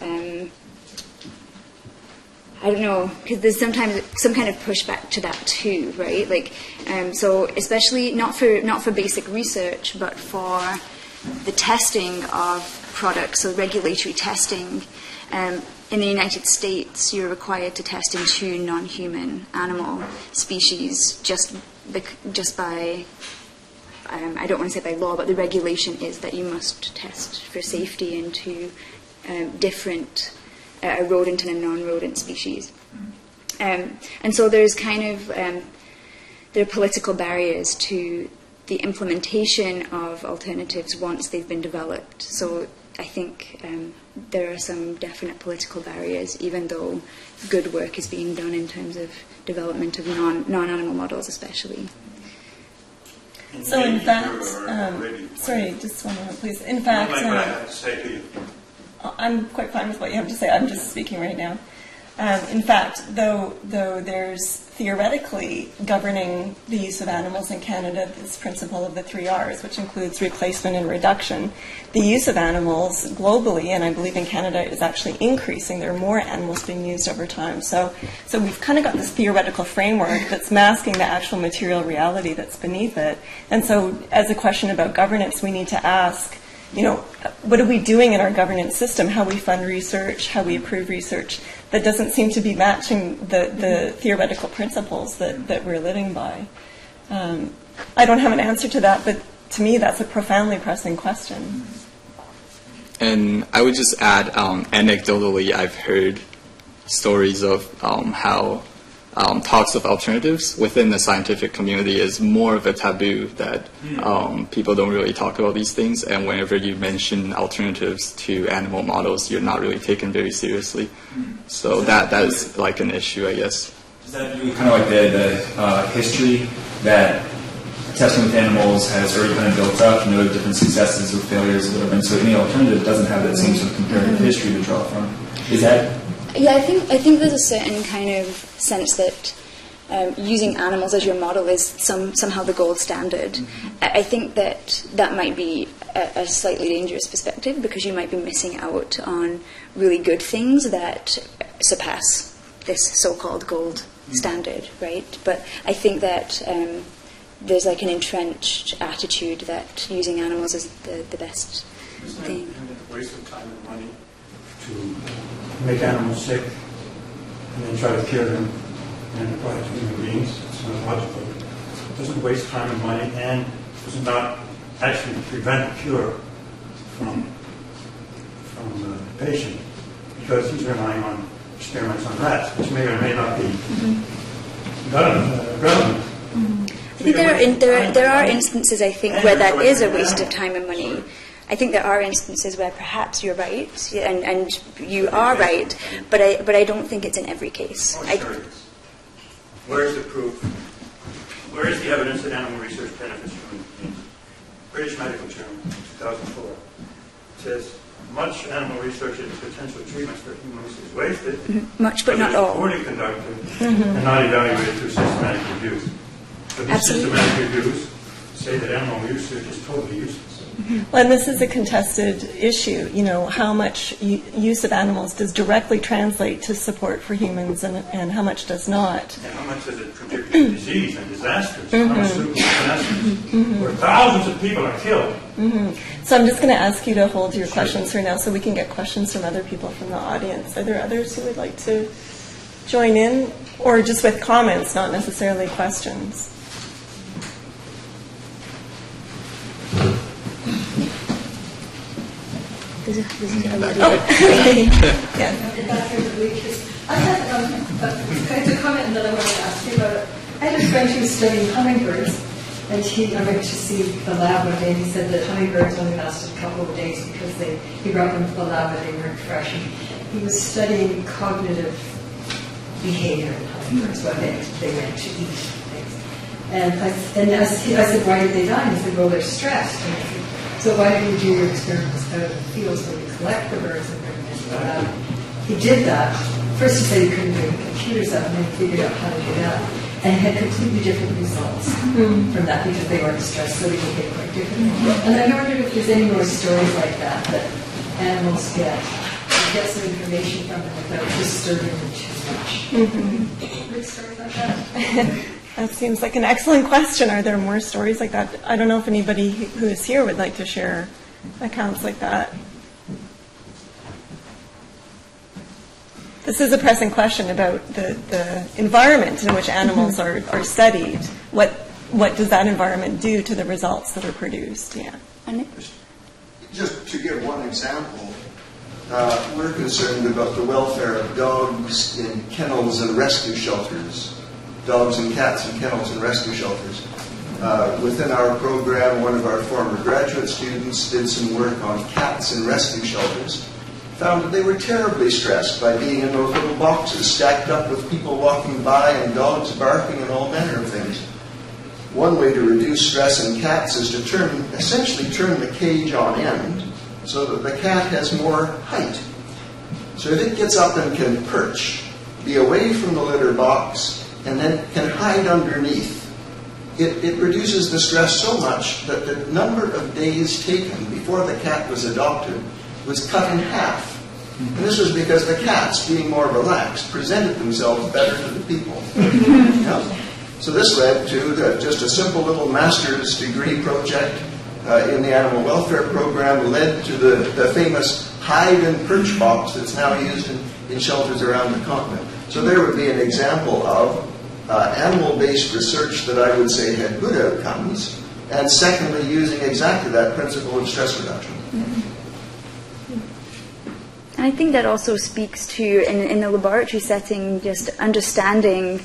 I don't know, because there's sometimes some kind of pushback to that too, right? Like, so especially not for basic research, but for the testing of products, so regulatory testing. In the United States, you're required to test in 2 non-human animal species just by, I don't want to say by law, but the regulation is that you must test for safety in 2 different a rodent and a non-rodent species. And so there's kind of, there are political barriers to the implementation of alternatives once they've been developed. So I think there are some definite political barriers, even though good work is being done in terms of development of non-animal models especially. So in fact, sorry, just one moment, please. In fact, what I have to say to you. I'm quite fine with what you have to say. I'm just speaking right now. In fact, though there's theoretically governing the use of animals in Canada this principle of the 3 Rs, which includes replacement and reduction, the use of animals globally, and I believe in Canada, is actually increasing. There are more animals being used over time. So we've kind of got this theoretical framework that's masking the actual material reality that's beneath it. And so as a question about governance, we need to ask, what are we doing in our governance system, how we fund research, how we approve research, that doesn't seem to be matching the theoretical principles that we're living by. I don't have an answer to that, but to me that's a profoundly pressing question. And I would just add, anecdotally, I've heard stories of how talks of alternatives within the scientific community is more of a taboo, that people don't really talk about these things, and whenever you mention alternatives to animal models, you're not really taken very seriously. So that is like an issue, I guess. Does that do kind of like the history that testing with animals has already kind of built up, different successes or failures or whatever, and so any alternative doesn't have that same sort of comparative history to draw from? Is that... Yeah, I think there's a certain kind of sense that using animals as your model is somehow the gold standard. I think that might be a slightly dangerous perspective, because you might be missing out on really good things that surpass this so-called gold standard, right? But I think that there's like an entrenched attitude that using animals is the best thing. Isn't it a waste of time and money to make animals sick and then try to cure them and apply it to human beings? It's not logical. It doesn't waste time and money, and does not actually prevent a cure from the patient, because he's relying on experiments on rats, which may or may not be relevant. I think there are instances, I think, where that is a waste of time and money. I think there are instances where perhaps you're right, and you are right, but I don't think it's in every case. Where is the proof? Where is the evidence that animal research benefits human beings? British Medical Journal, 2004, says much animal research into potential treatments for human use is wasted. Much, but not all. Poorly conducted and not evaluated through systematic reviews. But these systematic reviews say that animal research is totally useless. Well, and this is a contested issue. How much use of animals does directly translate to support for humans, and how much does not? And how much does it contribute to disease and disasters, pharmaceutical disasters, where thousands of people are killed? So I'm just going to ask you to hold your questions for now, so we can get questions from other people from the audience. Are there others who would like to join in, or just with comments, not necessarily questions? There's a lady. Yeah. I had a comment that I wanted to ask you about. I had a friend who was studying hummingbirds, and I went to see the lab one day, and he said that hummingbirds only lasted a couple of days because he brought them to the lab and they weren't fresh. And he was studying cognitive behavior in hummingbirds when they went to eat things. And I said, why did they die? And he said, well, they're stressed. And I said, so why didn't you do your experiments out in the fields where you collect the birds and bring them into the lab? He did that. First he said he couldn't bring computers up, and then he figured out how to do that. And had completely different results from that, because they weren't stressed, so they behave quite differently. And I wondered if there's any more stories like that animals get. You get some information from them without disturbing them too much. Good stories like that? That seems like an excellent question. Are there more stories like that? I don't know if anybody who is here would like to share accounts like that. This is a pressing question about the environment in which animals are studied. What does that environment do to the results that are produced? Yeah. Just to give one example, we're concerned about the welfare of dogs in kennels and rescue shelters. Dogs and cats in kennels and rescue shelters. Within our program, one of our former graduate students did some work on cats in rescue shelters, found that they were terribly stressed by being in those little boxes stacked up with people walking by and dogs barking and all manner of things. one way to reduce stress in cats is to essentially turn the cage on end so that the cat has more height. So if it gets up and can perch, be away from the litter box, and then can hide underneath, it reduces the stress so much that the number of days taken before the cat was adopted was cut in half. And this was because the cats, being more relaxed, presented themselves better to the people. Yeah? So this led to just a simple little master's degree project in the animal welfare program, led to the famous hide and perch box that's now used in shelters around the continent. So there would be an example of animal-based research that I would say had good outcomes, and secondly, using exactly that principle of stress reduction. I think that also speaks to, in the laboratory setting, just understanding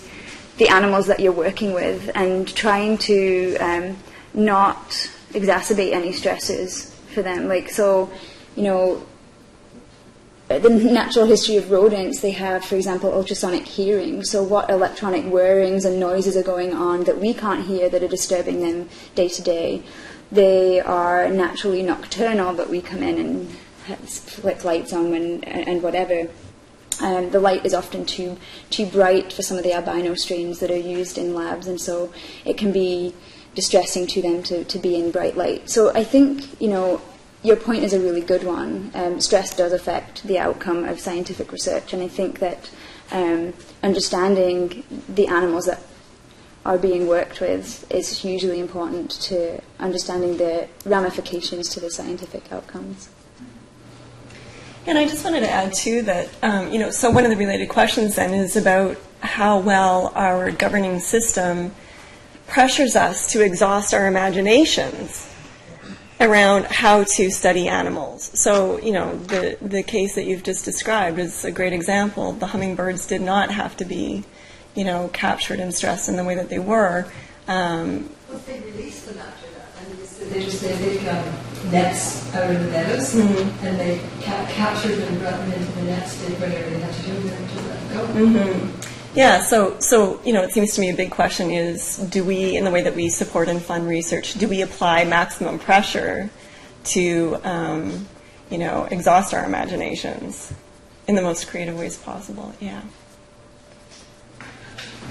the animals that you're working with and trying to not exacerbate any stresses for them. Like, so, you know, the natural history of rodents, they have, for example, ultrasonic hearing. So what electronic whirrings and noises are going on that we can't hear that are disturbing them day to day? They are naturally nocturnal, but we come in and flick lights on and whatever. The light is often too bright for some of the albino strains that are used in labs, and so it can be distressing to them to be in bright light. So I think, you know, your point is a really good one. Stress does affect the outcome of scientific research, and I think that understanding the animals that are being worked with is hugely important to understanding the ramifications to the scientific outcomes. And I just wanted to add, too, that, you know, so one of the related questions then is about how well our governing system pressures us to exhaust our imaginations around how to study animals. So, you know, the case that you've just described is a great example. The hummingbirds did not have to be, you know, captured and stressed in the way that they were. Well, they released them after that. I mean, they just big nets out in the meadows, and they captured them and brought them into the nets, did whatever they had to do, and then to let them go. Yeah, so you know, it seems to me a big question is, do we, in the way that we support and fund research, do we apply maximum pressure to, you know, exhaust our imaginations in the most creative ways possible? Yeah.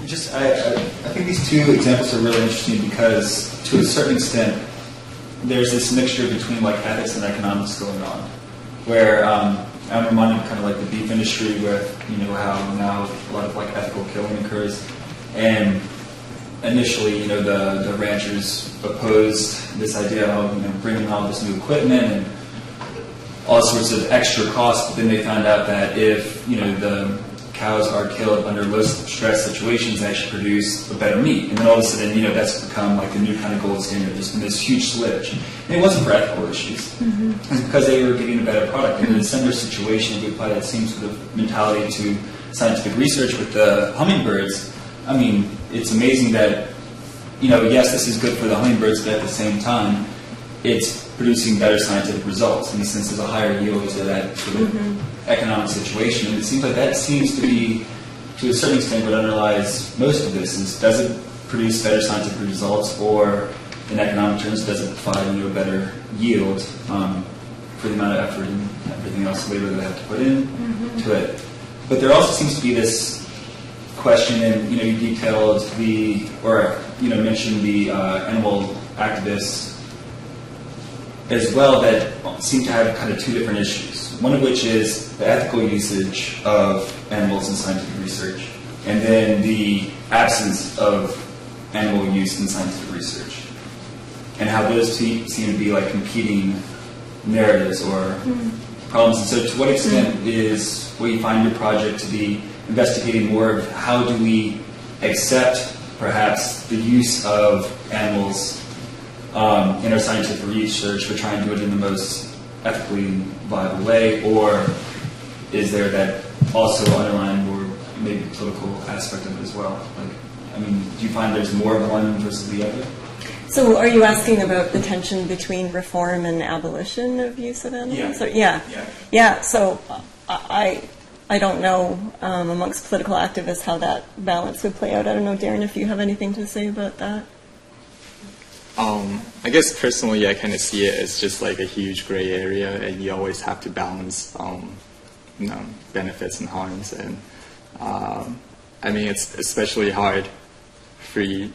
Just, I think these two examples are really interesting because, to a certain extent, there's this mixture between like ethics and economics going on, where I'm reminded of kind of like the beef industry with, you know, how now a lot of like ethical killing occurs. And initially, you know, the ranchers opposed this idea of, you know, bringing all this new equipment and all sorts of extra costs, but then they found out that if, you know, the cows are killed under low stress situations, they actually produce a better meat. And then all of a sudden, you know, that's become like the new kind of gold standard. There's been this huge switch. And it wasn't for ethical issues. It's because they were giving a better product. And in a similar situation, if we apply that same sort of mentality to scientific research with the hummingbirds, I mean, it's amazing that, you know, yes, this is good for the hummingbirds, but at the same time, it's producing better scientific results. In the sense, there's a higher yield to that sort of economic situation. And it seems like that seems to be, to a certain extent, what underlies most of this is, does it produce better scientific results, or in economic terms, does it provide, you know, a better yield for the amount of effort and everything else, labor that they have to put in to it. But there also seems to be this question, and, you know, you detailed mentioned the animal activists as well, that seem to have kind of two different issues. One of which is the ethical usage of animals in scientific research, and then the absence of animal use in scientific research, and how those two seem to be like competing narratives or problems. And so to what extent is what you find your project to be investigating more of how do we accept perhaps the use of animals in our scientific research, but try and do it in the most ethically viable way, or is there that also underlying or maybe political aspect of it as well? Like, I mean, do you find there's more of one versus the other? So are you asking about the tension between reform and abolition of use of animals? Yeah. So I don't know amongst political activists how that balance would play out. I don't know, Darren, if you have anything to say about that. I guess personally, I kind of see it as just like a huge gray area, and you always have to balance, benefits and harms. And I mean, it's especially hard for you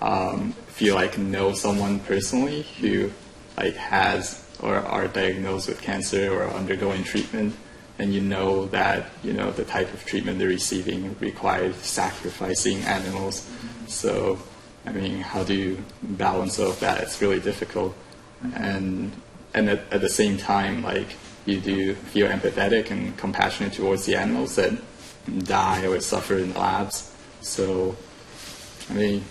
if you like know someone personally who like has or are diagnosed with cancer or undergoing treatment, and you know that the type of treatment they're receiving requires sacrificing animals. So I mean, how do you balance all of that? It's really difficult. And at the same time, like, you do feel empathetic and compassionate towards the animals that die or suffer in labs. So, I mean,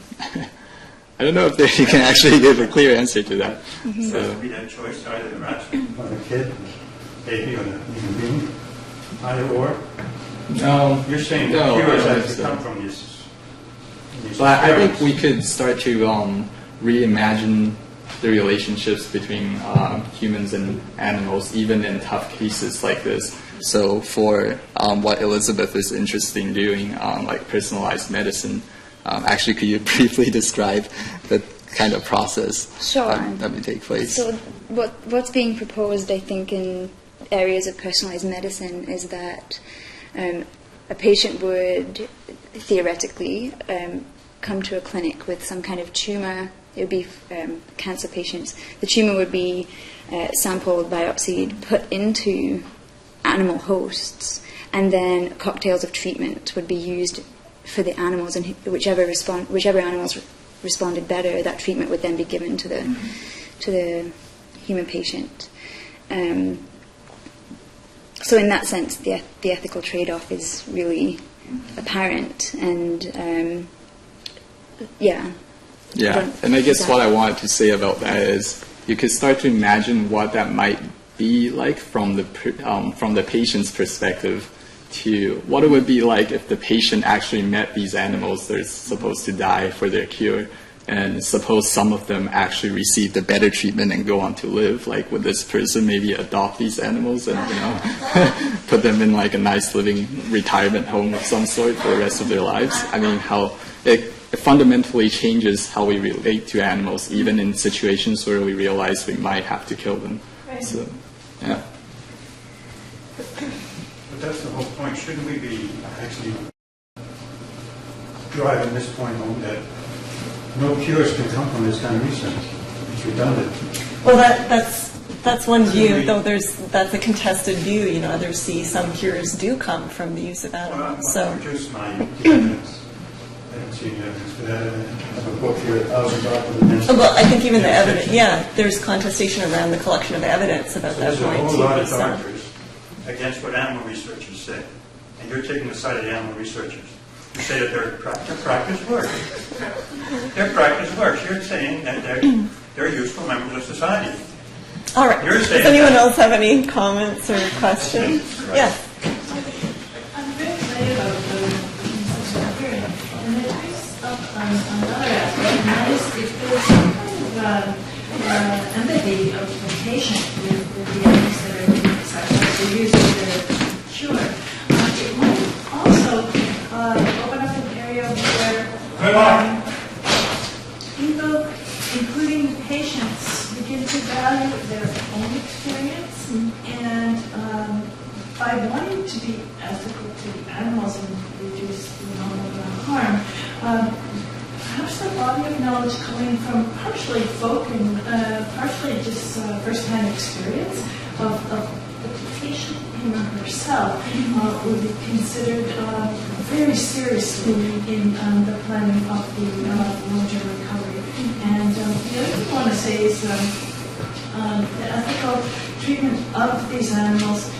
I don't know if you can actually give a clear answer to that. Mm-hmm. So be that choice, either the rat or the kid, baby, or the human being, either or. No, you're saying the cures actually come from these. But I think we could start to reimagine the relationships between humans and animals, even in tough cases like this. So for what Elisabeth is interested in doing, like personalized medicine, actually could you briefly describe the kind of process that would take place? So what's being proposed, I think, in areas of personalized medicine is that a patient would theoretically come to a clinic with some kind of tumor. It would be cancer patients. The tumor would be sampled, biopsied, put into animal hosts, and then cocktails of treatment would be used for the animals, and whichever animals responded better, that treatment would then be given to the human patient. So in that sense, the ethical trade-off is really apparent, and yeah, and I guess what I wanted to say about that is you could start to imagine what that might be like from the patient's perspective, to what it would be like if the patient actually met these animals that are supposed to die for their cure, and suppose some of them actually received a better treatment and go on to live. Like, would this person maybe adopt these animals and put them in like a nice living retirement home of some sort for the rest of their lives? I mean, how it fundamentally changes how we relate to animals, even in situations where we realize we might have to kill them. Right. So, yeah. But that's the whole point. Shouldn't we be actually driving this point home that no cures can come from this kind of research? It's redundant. Well, that's one view, though that's a contested view. Others see some cures do come from the use of animals. Well, produce my evidence. I don't see any evidence for that. I have a book here, 1,000 documents. Well, I think even the evidence, there's contestation around the collection of evidence about that point. There's a whole lot of doctors against what animal researchers say, and you're taking the side of the animal researchers. You say that their practice works. Their practice works. You're saying that they're useful members of society. All right. Does anyone else have any comments or questions? Yes. I'm very excited about the hearing, and it brings up another aspect, and that is if there's some kind of empathy of the patient with the ethics that are being exercised or used as a cure, it might also open up an area where people, including patients, begin to value their own experience, and by wanting to be ethical to the animals and reduce the harm, perhaps the body of knowledge coming from partially folk and partially just first-hand experience of the patient him or herself would be considered very seriously in the planning of the long-term recovery. And the other thing I want to say is the ethical treatment of these animals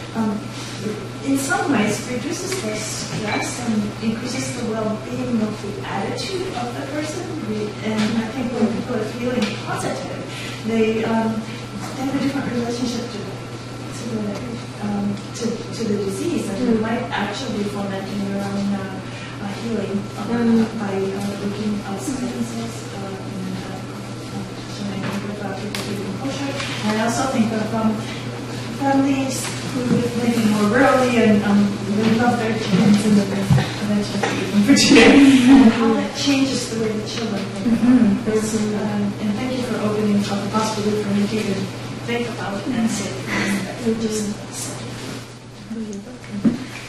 in some ways reduces their stress and increases the well-being of the attitude of the person. And I think when people are feeling positive, they have a different relationship to the disease, and they might actually be fomenting their own healing by looking outside themselves about people living kosher. And I also think of families who live maybe more rurally and really love their chickens and mentioned in Virginia, and how that changes the way the children think about it. And thank you for opening up the possibility for me to even think about it and say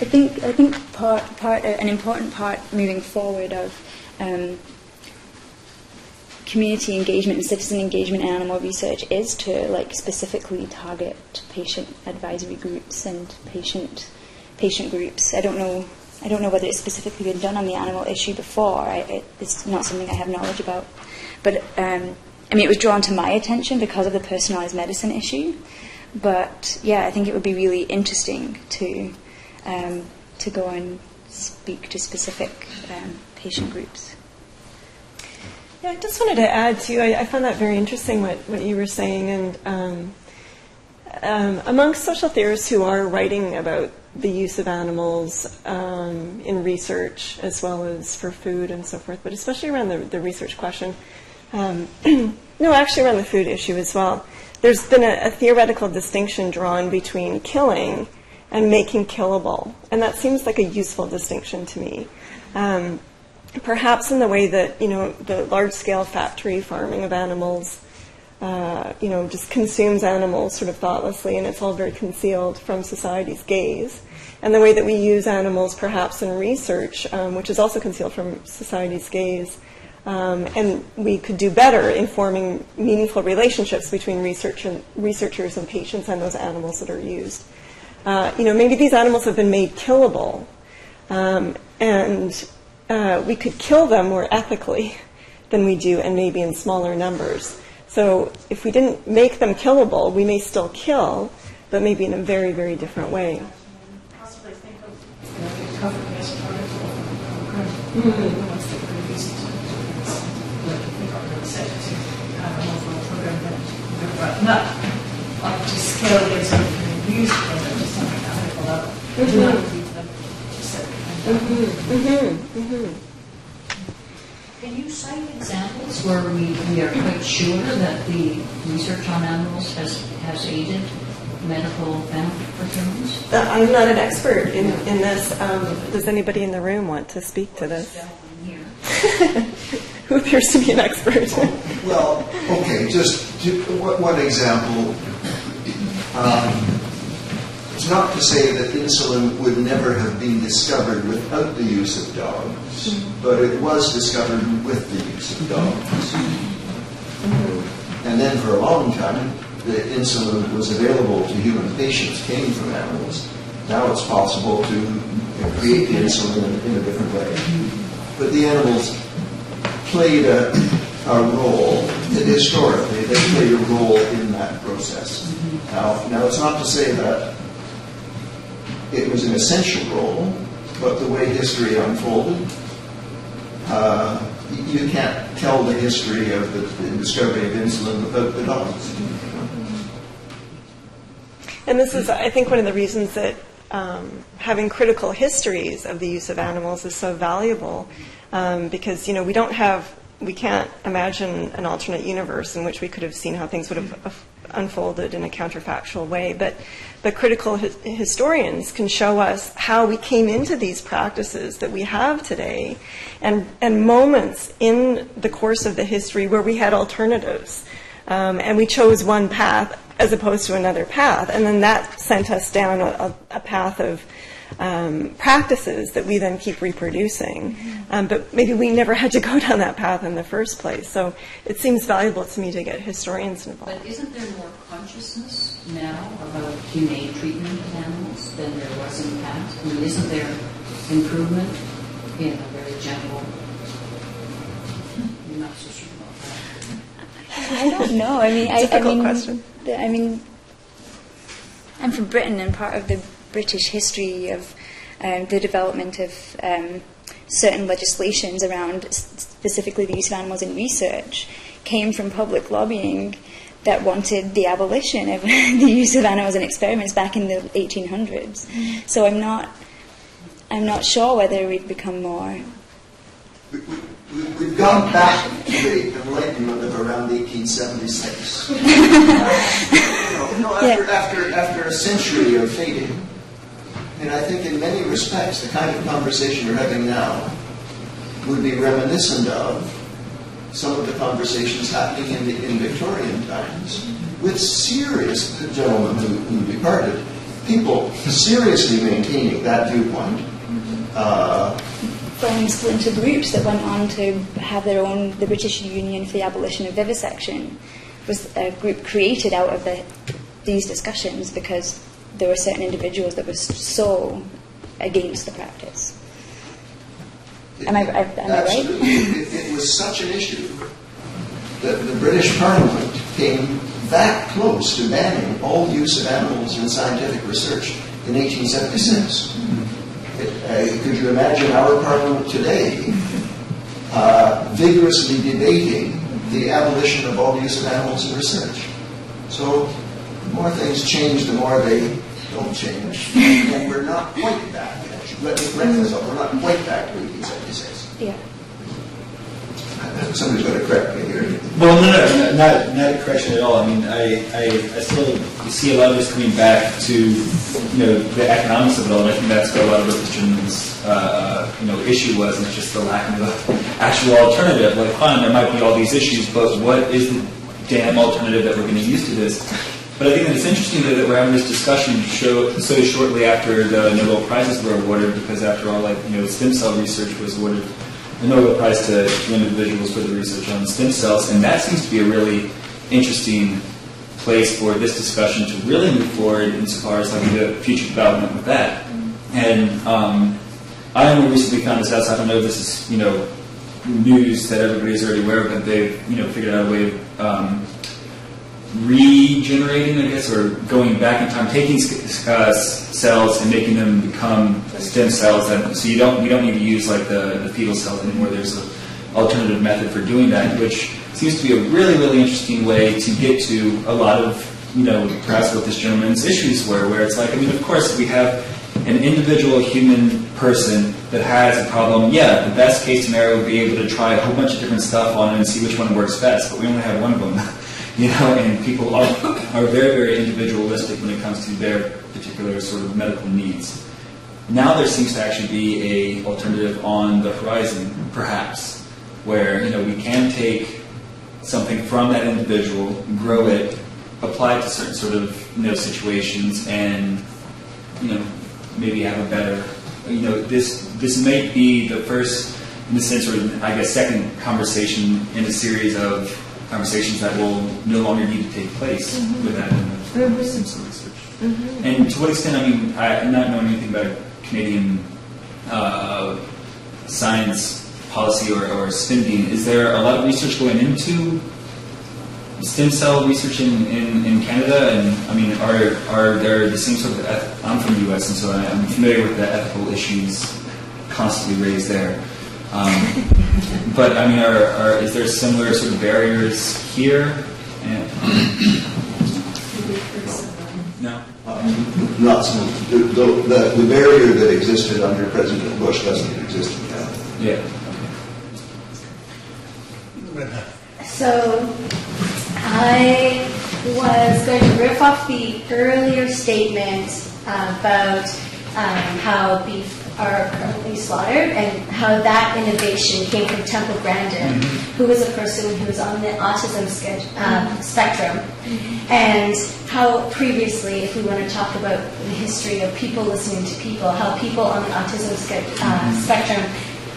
I think an important part moving forward of community engagement and citizen engagement in animal research is to specifically target patient advisory groups and patient groups. I don't know whether it's specifically been done on the animal issue before. It's not something I have knowledge about, but it was drawn to my attention because of the personalized medicine issue. But yeah, I think it would be really interesting to go and speak to specific patient groups. Yeah, I just wanted to add too. I found that very interesting what you were saying, and amongst social theorists who are writing about the use of animals in research as well as for food and so forth, but especially around the research question. No, actually around the food issue as well. There's been a theoretical distinction drawn between killing and making killable, and that seems like a useful distinction to me. Perhaps in the way that the large-scale factory farming of animals, just consumes animals sort of thoughtlessly, and it's all very concealed from society's gaze. And the way that we use animals, perhaps in research, which is also concealed from society's gaze. And we could do better in forming meaningful relationships between researchers and patients and those animals that are used. Maybe these animals have been made killable, and we could kill them more ethically than we do, and maybe in smaller numbers. So if we didn't make them killable, we may still kill, but maybe in a very, very different way. possibly think of covering as part of the program. Once they put a reason to think of the set to have an overall program that we're brought up to scale the sort of use program to some ethical level. Do not leave them to set. Can you cite examples where we are quite sure that the research on animals has aided medical benefit for humans? I'm not an expert in this. Does anybody in the room want to speak to this? Who appears to be an expert? Well, okay, just one example. It's not to say that insulin would never have been discovered without the use of dogs, but it was discovered with the use of dogs. And then for a long time, the insulin was available to human patients, came from animals. Now it's possible to create the insulin in a different way. But the animals played a role, historically, they played a role in that process. Now it's not to say that it was an essential role, but the way history unfolded, you can't tell the history of the discovery of insulin without the dogs. And this is, I think, one of the reasons that having critical histories of the use of animals is so valuable, because we can't imagine an alternate universe in which we could have seen how things would have unfolded in a counterfactual way. But critical historians can show us how we came into these practices that we have today, and moments in the course of the history where we had alternatives, and we chose one path as opposed to another path, and then that sent us down a path of practices that we then keep reproducing. But maybe we never had to go down that path in the first place. So it seems valuable to me to get historians involved. But isn't there more consciousness now about humane treatment of animals than there was in the past? I mean, isn't there improvement in a very general? You're not so sure about that. I don't know. Difficult question. I'm from Britain, and part of the British history of the development of certain legislations around specifically the use of animals in research came from public lobbying that wanted the abolition of the use of animals in experiments back in the 1800s. So I'm not sure whether we've become more. We've gone back to the enlightenment of around 1876. After a century of fading, And I think in many respects, the kind of conversation we're having now would be reminiscent of some of the conversations happening in Victorian times with serious gentlemen who departed, people seriously maintaining that viewpoint. Forming splinter groups that went on to have their own, the British Union for the Abolition of Vivisection was a group created out of these discussions because there were certain individuals that were so against the practice. Am I right? It was such an issue that the British Parliament came that close to banning all use of animals in scientific research in 1876. Could you imagine our Parliament today vigorously debating the abolition of all use of animals in research? So the more things change, the more they don't change. And we're not quite back. Let me correct myself. We're not quite back to 1876. Yeah. Somebody's going to correct me here. Well, no, not a correction at all. I mean, I still see a lot of this coming back to, the economics of it all. And I think that's what a lot of the gentleman's, issue was, and it's just the lack of an actual alternative. Like, fine, there might be all these issues, but what is the damn alternative that we're going to use to this? But I think that it's interesting that we're having this discussion so shortly after the Nobel Prizes were awarded, because after all, stem cell research was awarded the Nobel Prize to individuals for the research on stem cells, and that seems to be a really interesting place for this discussion to really move forward insofar as the future development with that. And I only recently found this out, so I don't know if this is news that everybody's already aware of, but they've figured out a way of regenerating, I guess, or going back in time, taking cells and making them become stem cells. So we don't need to use the fetal cells anymore. There's an alternative method for doing that, which seems to be a really, really interesting way to get to a lot of perhaps what this gentleman's issues were, where it's of course, we have an individual human person that has a problem. Yeah, the best case scenario would be able to try a whole bunch of different stuff on it and see which one works best, but we only have one of them. And people are very, very individualistic when it comes to their particular sort of medical needs. Now there seems to actually be an alternative on the horizon, perhaps, where we can take something from that individual, grow it, apply it to certain sort of situations, and maybe have a better. This may be the first, in a sense, or I guess second conversation in a series of conversations that will no longer need to take place with that stem cell research. And to what extent, I'm not knowing anything about Canadian science policy or spending, is there a lot of research going into stem cell research in Canada? And are there the same sort of, I'm from the US, and so I'm familiar with the ethical issues constantly raised there. But is there similar sort of barriers here? No. Not so. The barrier that existed under President Bush doesn't exist in Canada. Yeah. So I was going to riff off the earlier statement about how beef are currently slaughtered and how that innovation came from Temple Grandin, who was a person who was on the autism spectrum, and how previously, if we want to talk about the history of people listening to people, how people on the autism spectrum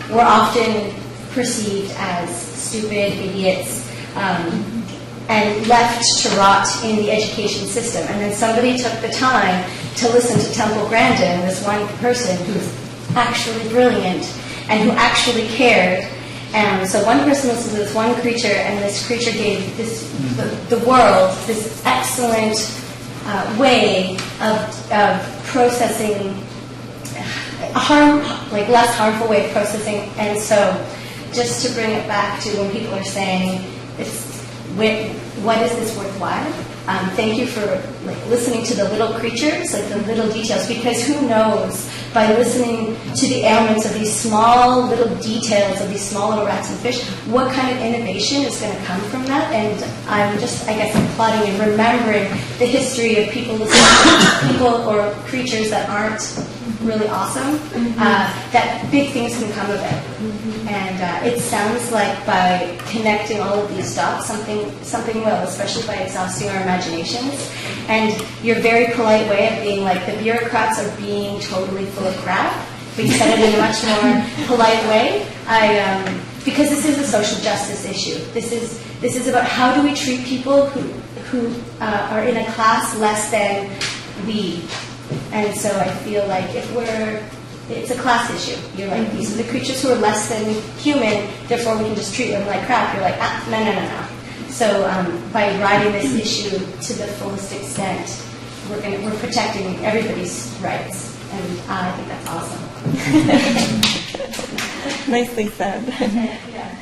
were often perceived as stupid, idiots, and left to rot in the education system. And then somebody took the time to listen to Temple Grandin, this one person who was actually brilliant and who actually cared. And so one person listened to this one creature, and this creature gave the world this excellent way of processing, less harmful way of processing. And so just to bring it back to when people are saying, what is this worthwhile? Thank you for listening to the little creatures, the little details, because who knows by listening to the ailments of these small little details of these small little rats and fish, what kind of innovation is going to come from that? And I'm just, I guess, applauding and remembering the history of people listening to people or creatures that aren't really awesome, that big things can come of it. And it sounds like by connecting all of these dots, something will, especially by exhausting our imaginations. And your very polite way of being like, the bureaucrats are being totally full of crap, but you said it in a much more polite way. Because this is a social justice issue. This is about how do we treat people who are in a class less than we. And so I feel like it's a class issue. You're like, these are the creatures who are less than human, therefore we can just treat them like crap. You're like, no. So by riding this issue to the fullest extent, we're protecting everybody's rights, and I think that's awesome. Nicely said.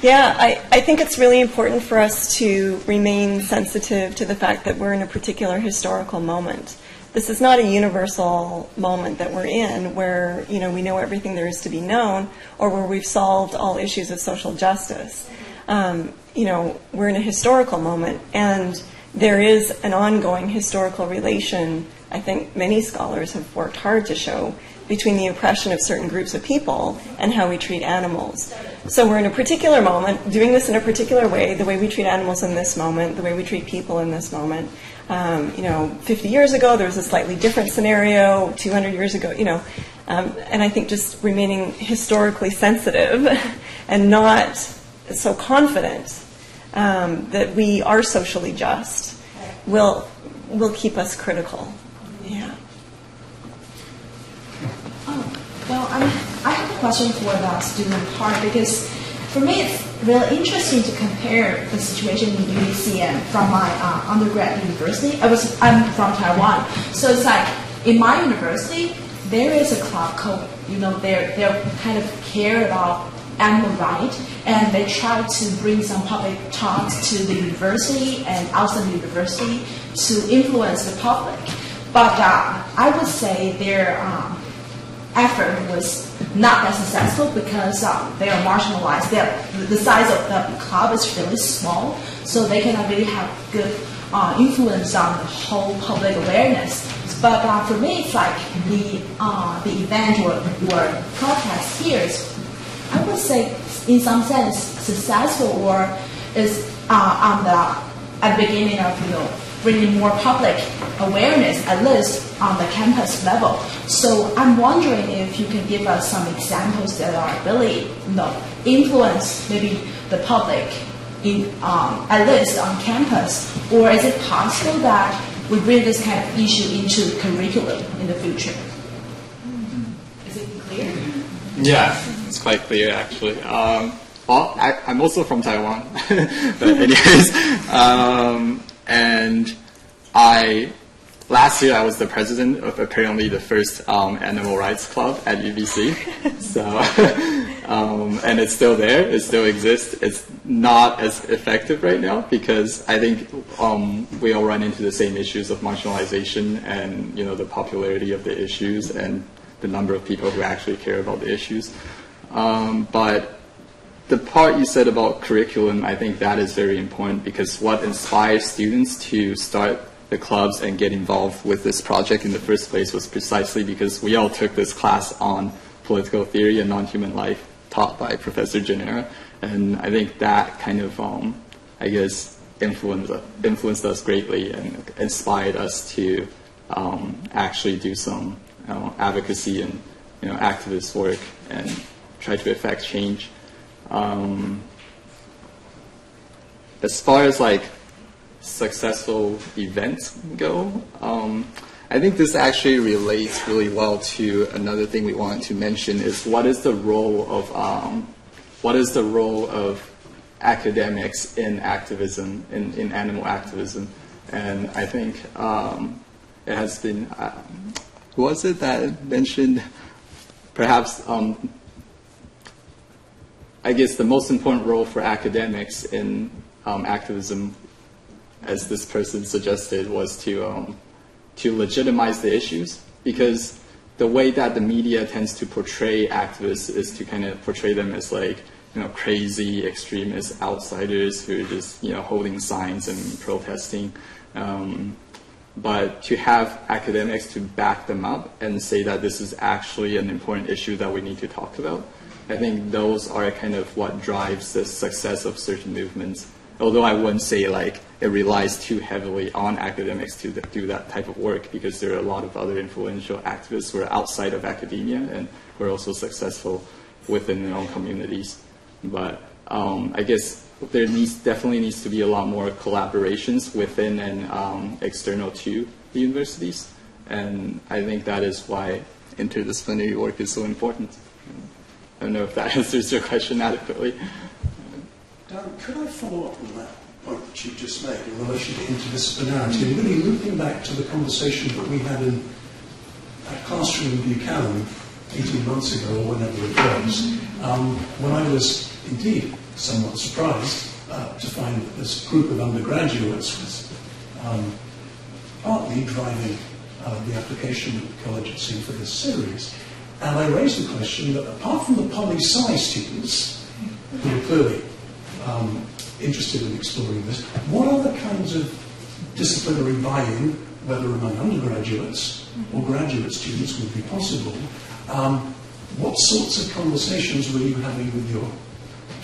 Yeah, I think it's really important for us to remain sensitive to the fact that we're in a particular historical moment. This is not a universal moment that we're in where, we know everything there is to be known, or where we've solved all issues of social justice. We're in a historical moment, and there is an ongoing historical relation, I think many scholars have worked hard to show, between the oppression of certain groups of people and how we treat animals. So we're in a particular moment, doing this in a particular way, the way we treat animals in this moment, the way we treat people in this moment. 50 years ago, there was a slightly different scenario, 200 years ago, and I think just remaining historically sensitive and not so confident that we are socially just will keep us critical. Yeah. Well, I have a question for the student part, because for me it's really interesting to compare the situation in UECM from my undergrad university. I'm from Taiwan, so it's like in my university there is a club called, they're kind of care about animal rights, and they try to bring some public talks to the university and outside the university to influence the public. But I would say their effort was not that successful because they are marginalized. The size of the club is really small, so they cannot really have good influence on the whole public awareness. But for me, it's like the event or protest here is, I would say, in some sense, successful, or is at the beginning of bringing more public awareness, at least on the campus level. So I'm wondering if you can give us some examples that are really influence maybe the public at least on campus, or is it possible that we bring this kind of issue into curriculum in the future? Is it clear? Yeah, it's quite clear actually. I'm also from Taiwan, but anyways, and last year I was the president of apparently the first animal rights club at UBC. So, and it's still there. It still exists. It's not as effective right now because I think we all run into the same issues of marginalization and the popularity of the issues and the number of people who actually care about the issues. But the part you said about curriculum, I think that is very important, because what inspires students to start the clubs and get involved with this project in the first place was precisely because we all took this class on political theory and non-human life taught by Professor Janara, and I think that kind of, influenced us greatly and inspired us to actually do some advocacy and activist work and try to affect change. As far as successful events go, I think this actually relates really well to another thing we wanted to mention is what is the role of academics in activism, in animal activism. And I think it has been, who was it that mentioned perhaps I guess the most important role for academics in activism, as this person suggested, was to legitimize the issues, because the way that the media tends to portray activists is to kind of portray them as like, crazy extremist outsiders who are just, holding signs and protesting. But to have academics to back them up and say that this is actually an important issue that we need to talk about, I think those are kind of what drives the success of certain movements. Although I wouldn't say like it relies too heavily on academics to do that type of work, because there are a lot of other influential activists who are outside of academia and who are also successful within their own communities. But I guess there definitely needs to be a lot more collaborations within and external to the universities. And I think that is why interdisciplinary work is so important. I don't know if that answers your question adequately. Darren, could I follow up on that point that you just made in relation to interdisciplinarity, and really looping back to the conversation that we had in that classroom in Buchanan 18 months ago, or whenever it was, when I was indeed somewhat surprised to find that this group of undergraduates was partly driving the application that the college had seen for this series. And I raised the question that apart from the poli-sci students, who were clearly interested in exploring this, what other kinds of disciplinary buy-in, whether among undergraduates or graduate students, would be possible? What sorts of conversations were you having with your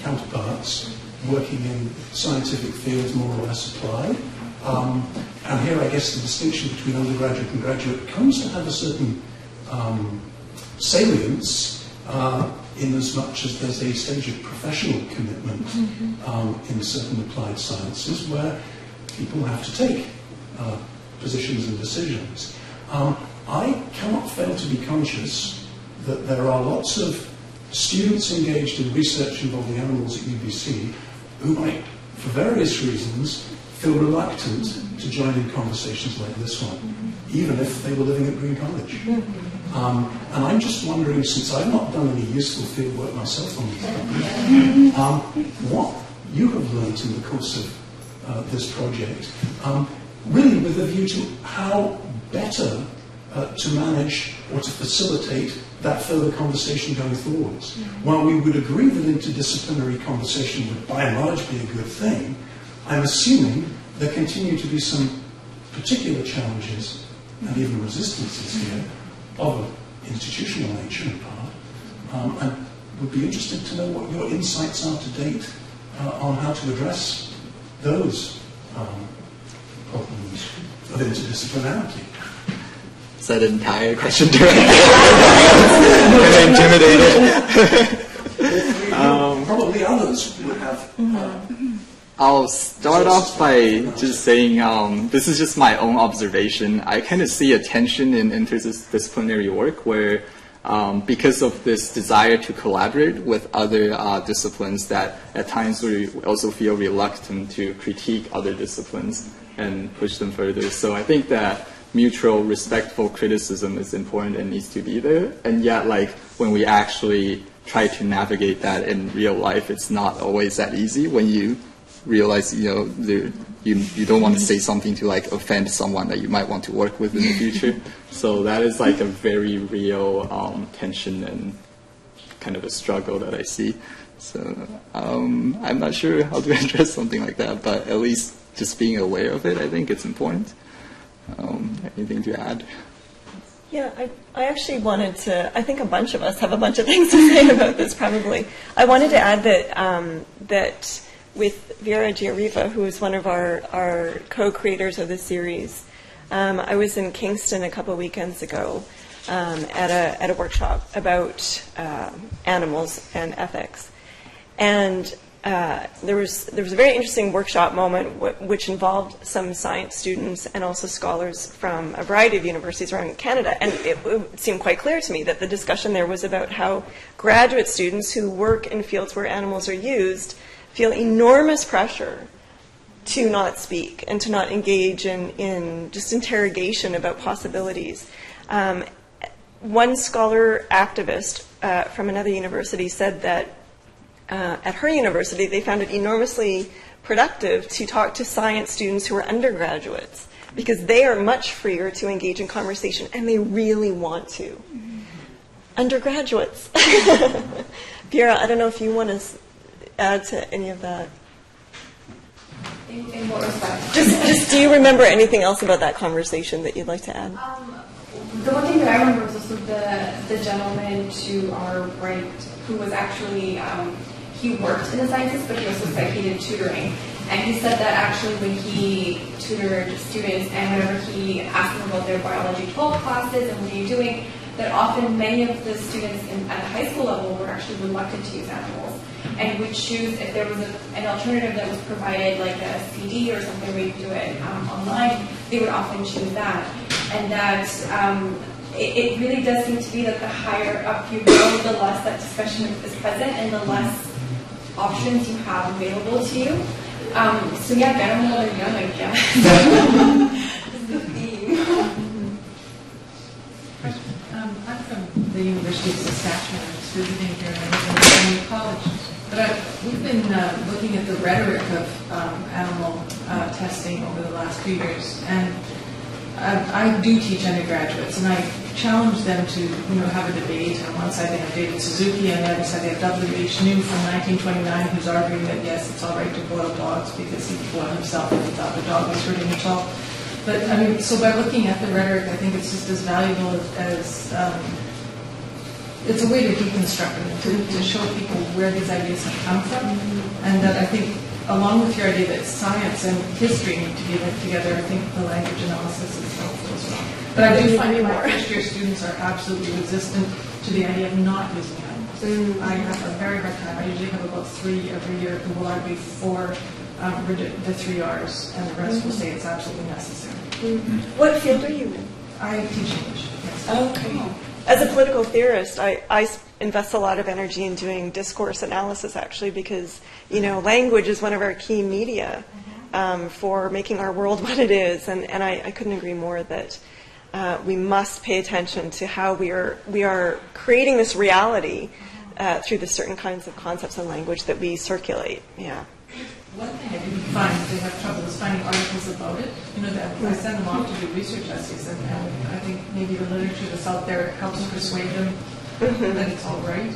counterparts working in scientific fields more or less applied? And here I guess the distinction between undergraduate and graduate comes to have a certain salience in as much as there's a stage of professional commitment in certain applied sciences where people have to take positions and decisions. I cannot fail to be conscious that there are lots of students engaged in research involving animals at UBC who might, for various reasons, feel reluctant to join in conversations like this one, even if they were living at Green College. And I'm just wondering, since I've not done any useful field work myself on these topics, what you have learned in the course of this project, really with a view to how better to manage or to facilitate that further conversation going forwards. While we would agree that interdisciplinary conversation would by and large be a good thing, I'm assuming there continue to be some particular challenges and even resistances here of an institutional nature in part. I would be interested to know what your insights are to date on how to address those problems of interdisciplinarity. Is that an entire question directly? Intimidated. Probably others would have. I'll start off by just saying this is just my own observation. I kind of see a tension in interdisciplinary work where because of this desire to collaborate with other disciplines, that at times we also feel reluctant to critique other disciplines and push them further. So I think that mutual respectful criticism is important and needs to be there. And yet, like, when we actually try to navigate that in real life, it's not always that easy when you realize, you don't want to say something to like offend someone that you might want to work with in the future. So that is like a very real tension and kind of a struggle that I see. So I'm not sure how to address something like that, but at least just being aware of it, I think it's important. Anything to add? Yeah, I actually wanted to, I think a bunch of us have a bunch of things to say about this probably. I wanted to add that with Vera Giariva, who is one of our co-creators of the series, I was in Kingston a couple of weekends ago at a workshop about animals and ethics. And there was a very interesting workshop moment which involved some science students and also scholars from a variety of universities around Canada. And it seemed quite clear to me that the discussion there was about how graduate students who work in fields where animals are used feel enormous pressure to not speak and to not engage in just interrogation about possibilities. One scholar activist from another university said that at her university they found it enormously productive to talk to science students who are undergraduates because they are much freer to engage in conversation and they really want to. undergraduates. Vera, I don't know if you want to add to any of that. In what respect? Just do you remember anything else about that conversation that you'd like to add? The one thing that I remember was also the gentleman to our right who was actually, he worked in the sciences, but he also said he did tutoring. And he said that actually when he tutored students and whenever he asked them about their biology 12 classes and what are you doing, that often many of the students at the high school level were actually reluctant to use animals and would choose, if there was an alternative that was provided, like a CD or something where you could do it online, they would often choose that. And that it really does seem to be that the higher up you go, the less that discussion is present and the less options you have available to you. So yeah, better more than young, I guess. Is the theme. I'm from the University of Saskatchewan. I was visiting here and I was in college. But we've been looking at the rhetoric of animal testing over the last few years. And I do teach undergraduates, and I challenge them to, have a debate. On one side they have David Suzuki, on the other side they have W.H. New from 1929, who's arguing that yes, it's all right to boil dogs because he boiled himself and he thought the dog was hurting himself. But so by looking at the rhetoric, I think it's just as valuable as it's a way to deconstruct them, to show people where these ideas have come from, and that I think, along with your idea that science and history need to be linked together, I think the language analysis is helpful as well. But I do find my first-year students are absolutely resistant to the idea of not using animals. I have a very hard time. I usually have about 3 every year who will argue for the 3 R's, and the rest will say it's absolutely necessary. What field are you in? I teach English. Yes. Okay. As a political theorist, I invest a lot of energy in doing discourse analysis, actually, because, language is one of our key media for making our world what it is. And I couldn't agree more that we must pay attention to how we are creating this reality through the certain kinds of concepts and language that we circulate. Yeah. One thing I didn't find they have trouble is finding articles about it. That I send them off to do research essays, and I think maybe the literature that's out there helps persuade them that it's all right.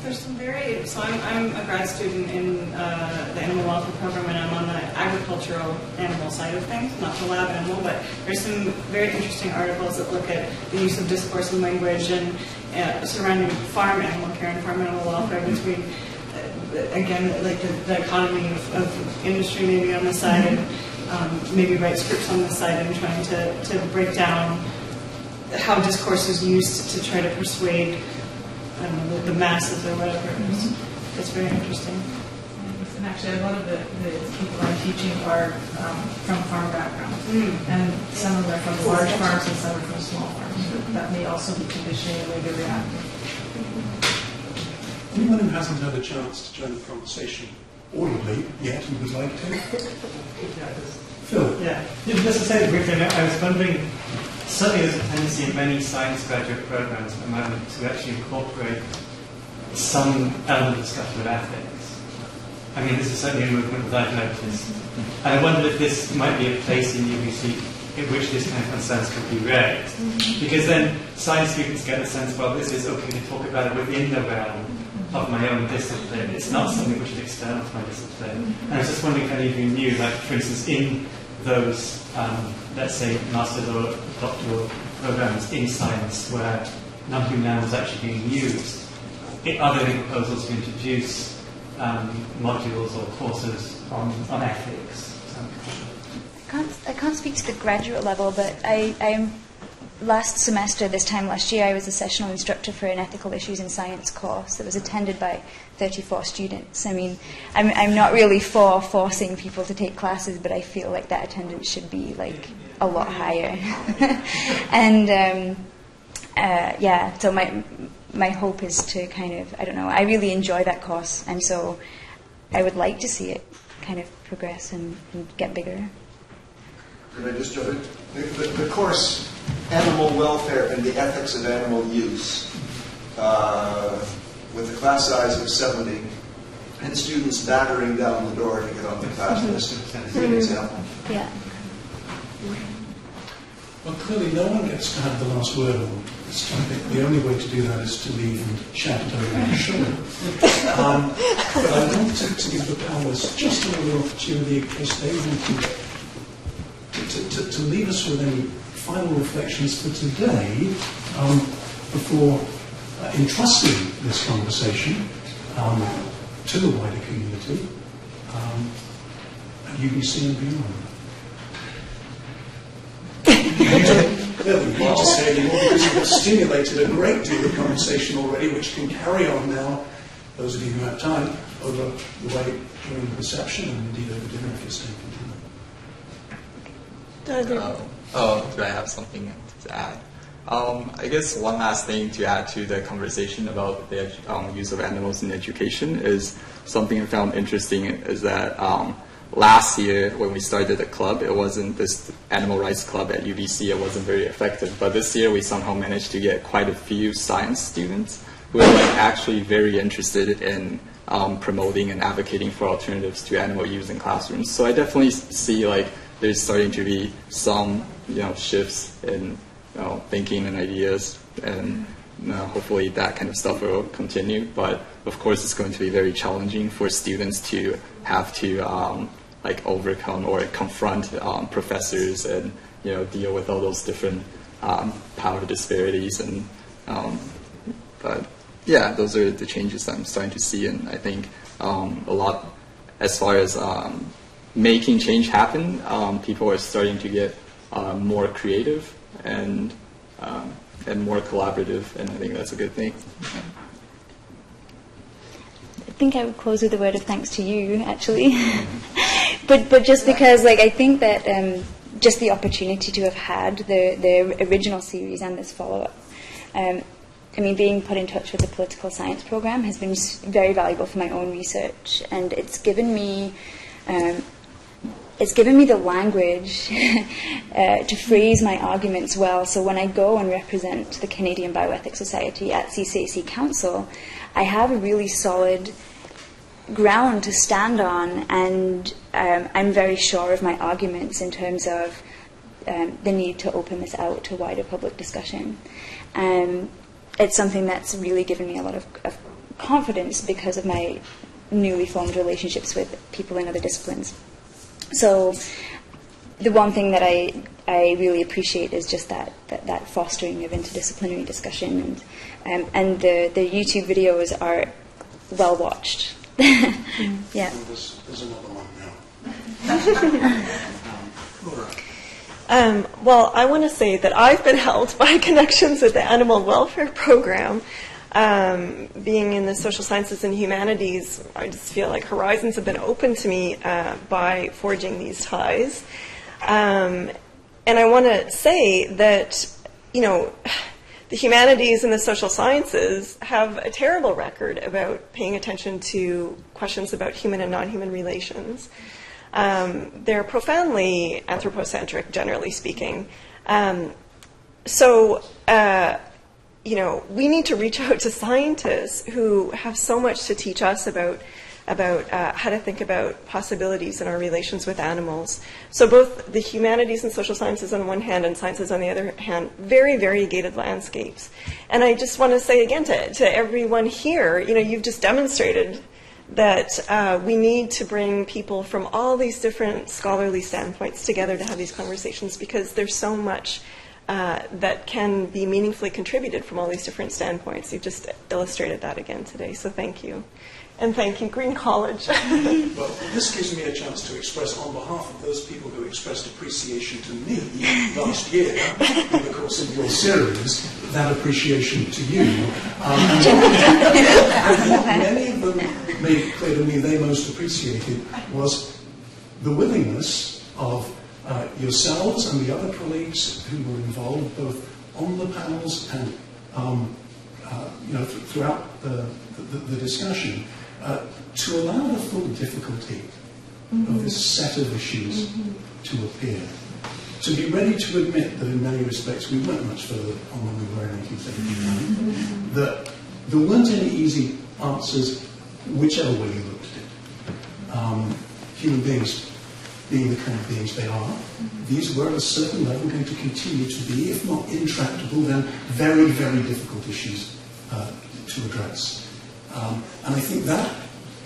There's some very, so I'm a grad student in the animal welfare program, and I'm on the agricultural animal side of things, not the lab animal, but there's some very interesting articles that look at the use of discourse and language and surrounding farm animal care and farm animal welfare between again, like the economy of industry maybe on the side, and maybe write scripts on the side, and trying to break down how discourse is used to try to persuade, I don't know, the masses or whatever. It's very interesting. And actually, a lot of the people I'm teaching are from farm backgrounds, and some of them are from large farms and some are from small farms. So that may also be conditioning the way they react. Anyone who hasn't had a chance to join the conversation audibly yet who would like to? Phil? Yeah, just to say briefly, I was wondering, certainly there's a tendency in many science graduate programs at the moment to actually incorporate some element of discussion of ethics. I mean, this is certainly a movement that I've noticed. And I wondered if this might be a place in UBC in which this kind of concerns could be raised. Because then science students get a sense, well, this is okay to talk about it within the realm of my own discipline. It's not something which is external to my discipline. And I was just wondering if any of you knew, like, for instance, in those, let's say, master's or doctoral programs in science where non-human animals are actually being used, are there any proposals to introduce modules or courses on ethics? I can't speak to the graduate level, but I'm last semester, this time last year, I was a sessional instructor for an ethical issues in science course that was attended by 34 students. I mean, I'm not really for forcing people to take classes, but I feel like that attendance should be like a lot higher. And yeah, so my hope is to kind of, I don't know, I really enjoy that course, and so I would like to see it kind of progress and get bigger. Can I just jump in? The course, Animal Welfare and the Ethics of Animal Use, with a class size of 70, and students battering down the door to get on the class list. That's an example. Yeah. Well, clearly no one gets to have the last word on this topic. The only way to do that is to leave and shout it over your shoulder. But I want to give the panelists just another opportunity in case they want to leave us with any final reflections for today before entrusting this conversation to the wider community at UBC and beyond. Clearly, you need to say anymore because you have stimulated a great deal of conversation already, which can carry on now, those of you who have time, over the way during the reception and indeed over dinner if you're staying for dinner. Do I have something to add? I guess one last thing to add to the conversation about the use of animals in education is something I found interesting is that last year when we started the club, it wasn't this animal rights club at UBC, it wasn't very effective. But this year we somehow managed to get quite a few science students who are actually very interested in promoting and advocating for alternatives to animal use in classrooms. So I definitely see there's starting to be some shifts in thinking and ideas, and hopefully that kind of stuff will continue. But of course, it's going to be very challenging for students to have to overcome or confront professors and deal with all those different power disparities. And but yeah, those are the changes that I'm starting to see, and I think a lot as far as making change happen. People are starting to get more creative and more collaborative, and I think that's a good thing. I think I would close with a word of thanks to you, actually. but just because, I think that just the opportunity to have had the original series and this follow-up. Being put in touch with the political science program has been very valuable for my own research, and it's given me the language to phrase my arguments well. So when I go and represent the Canadian Bioethics Society at CCAC Council, I have a really solid ground to stand on, and I'm very sure of my arguments in terms of the need to open this out to wider public discussion. It's something that's really given me a lot of confidence because of my newly formed relationships with people in other disciplines. So the one thing that I really appreciate is just that fostering of interdisciplinary discussion, and the YouTube videos are well watched. Yeah. There's another one now. Well, I want to say that I've been helped by connections with the animal welfare program. Being in the social sciences and humanities, I just feel like horizons have been opened to me by forging these ties. And I want to say that, the humanities and the social sciences have a terrible record about paying attention to questions about human and non-human relations. They're profoundly anthropocentric, generally speaking. We need to reach out to scientists who have so much to teach us about how to think about possibilities in our relations with animals. So both the humanities and social sciences on one hand and sciences on the other hand, very variegated landscapes. And I just want to say again to everyone here, you've just demonstrated that we need to bring people from all these different scholarly standpoints together to have these conversations, because there's so much that can be meaningfully contributed from all these different standpoints. You've just illustrated that again today, so thank you. And thank you, Green College. Well, this gives me a chance to express on behalf of those people who expressed appreciation to me last year in the course of your series, that appreciation to you. And what many of them made it clear to me they most appreciated was the willingness of yourselves and the other colleagues who were involved both on the panels and throughout the discussion to allow the full difficulty of this set of issues to appear. To be ready to admit that in many respects we weren't much further on than we were in 1879, that there weren't any easy answers whichever way you looked at it. Human beings being the kind of beings they are, these were at a certain level going to continue to be, if not intractable, then very, very difficult issues to address. And I think that,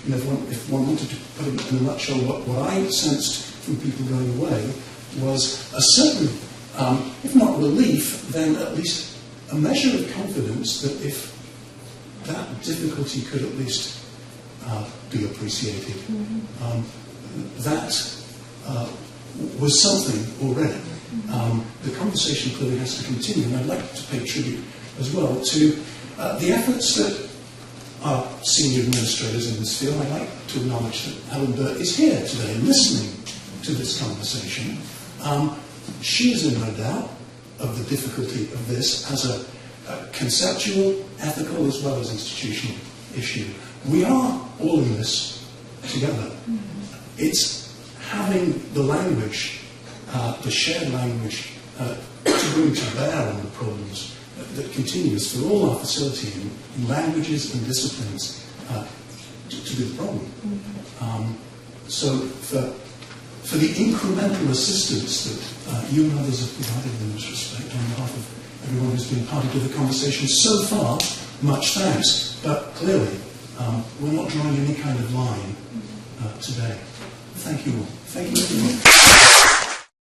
if one wanted to put it in a nutshell, what I sensed from people going away was a certain, if not relief, then at least a measure of confidence that if that difficulty could at least be appreciated, that was something already. The conversation clearly has to continue, and I'd like to pay tribute as well to the efforts that our senior administrators in this field. I'd like to acknowledge that Helen Burt is here today listening to this conversation. She is in no doubt of the difficulty of this as a conceptual, ethical, as well as institutional issue. We are all in this together. It's having the language, the shared language, to bring to bear on the problems that continues for all our facility in languages and disciplines to be the problem. So for the incremental assistance that you and others have provided in this respect, on behalf of everyone who's been party to the conversation so far, much thanks. But clearly, we're not drawing any kind of line today. Thank you all. Thank you everyone.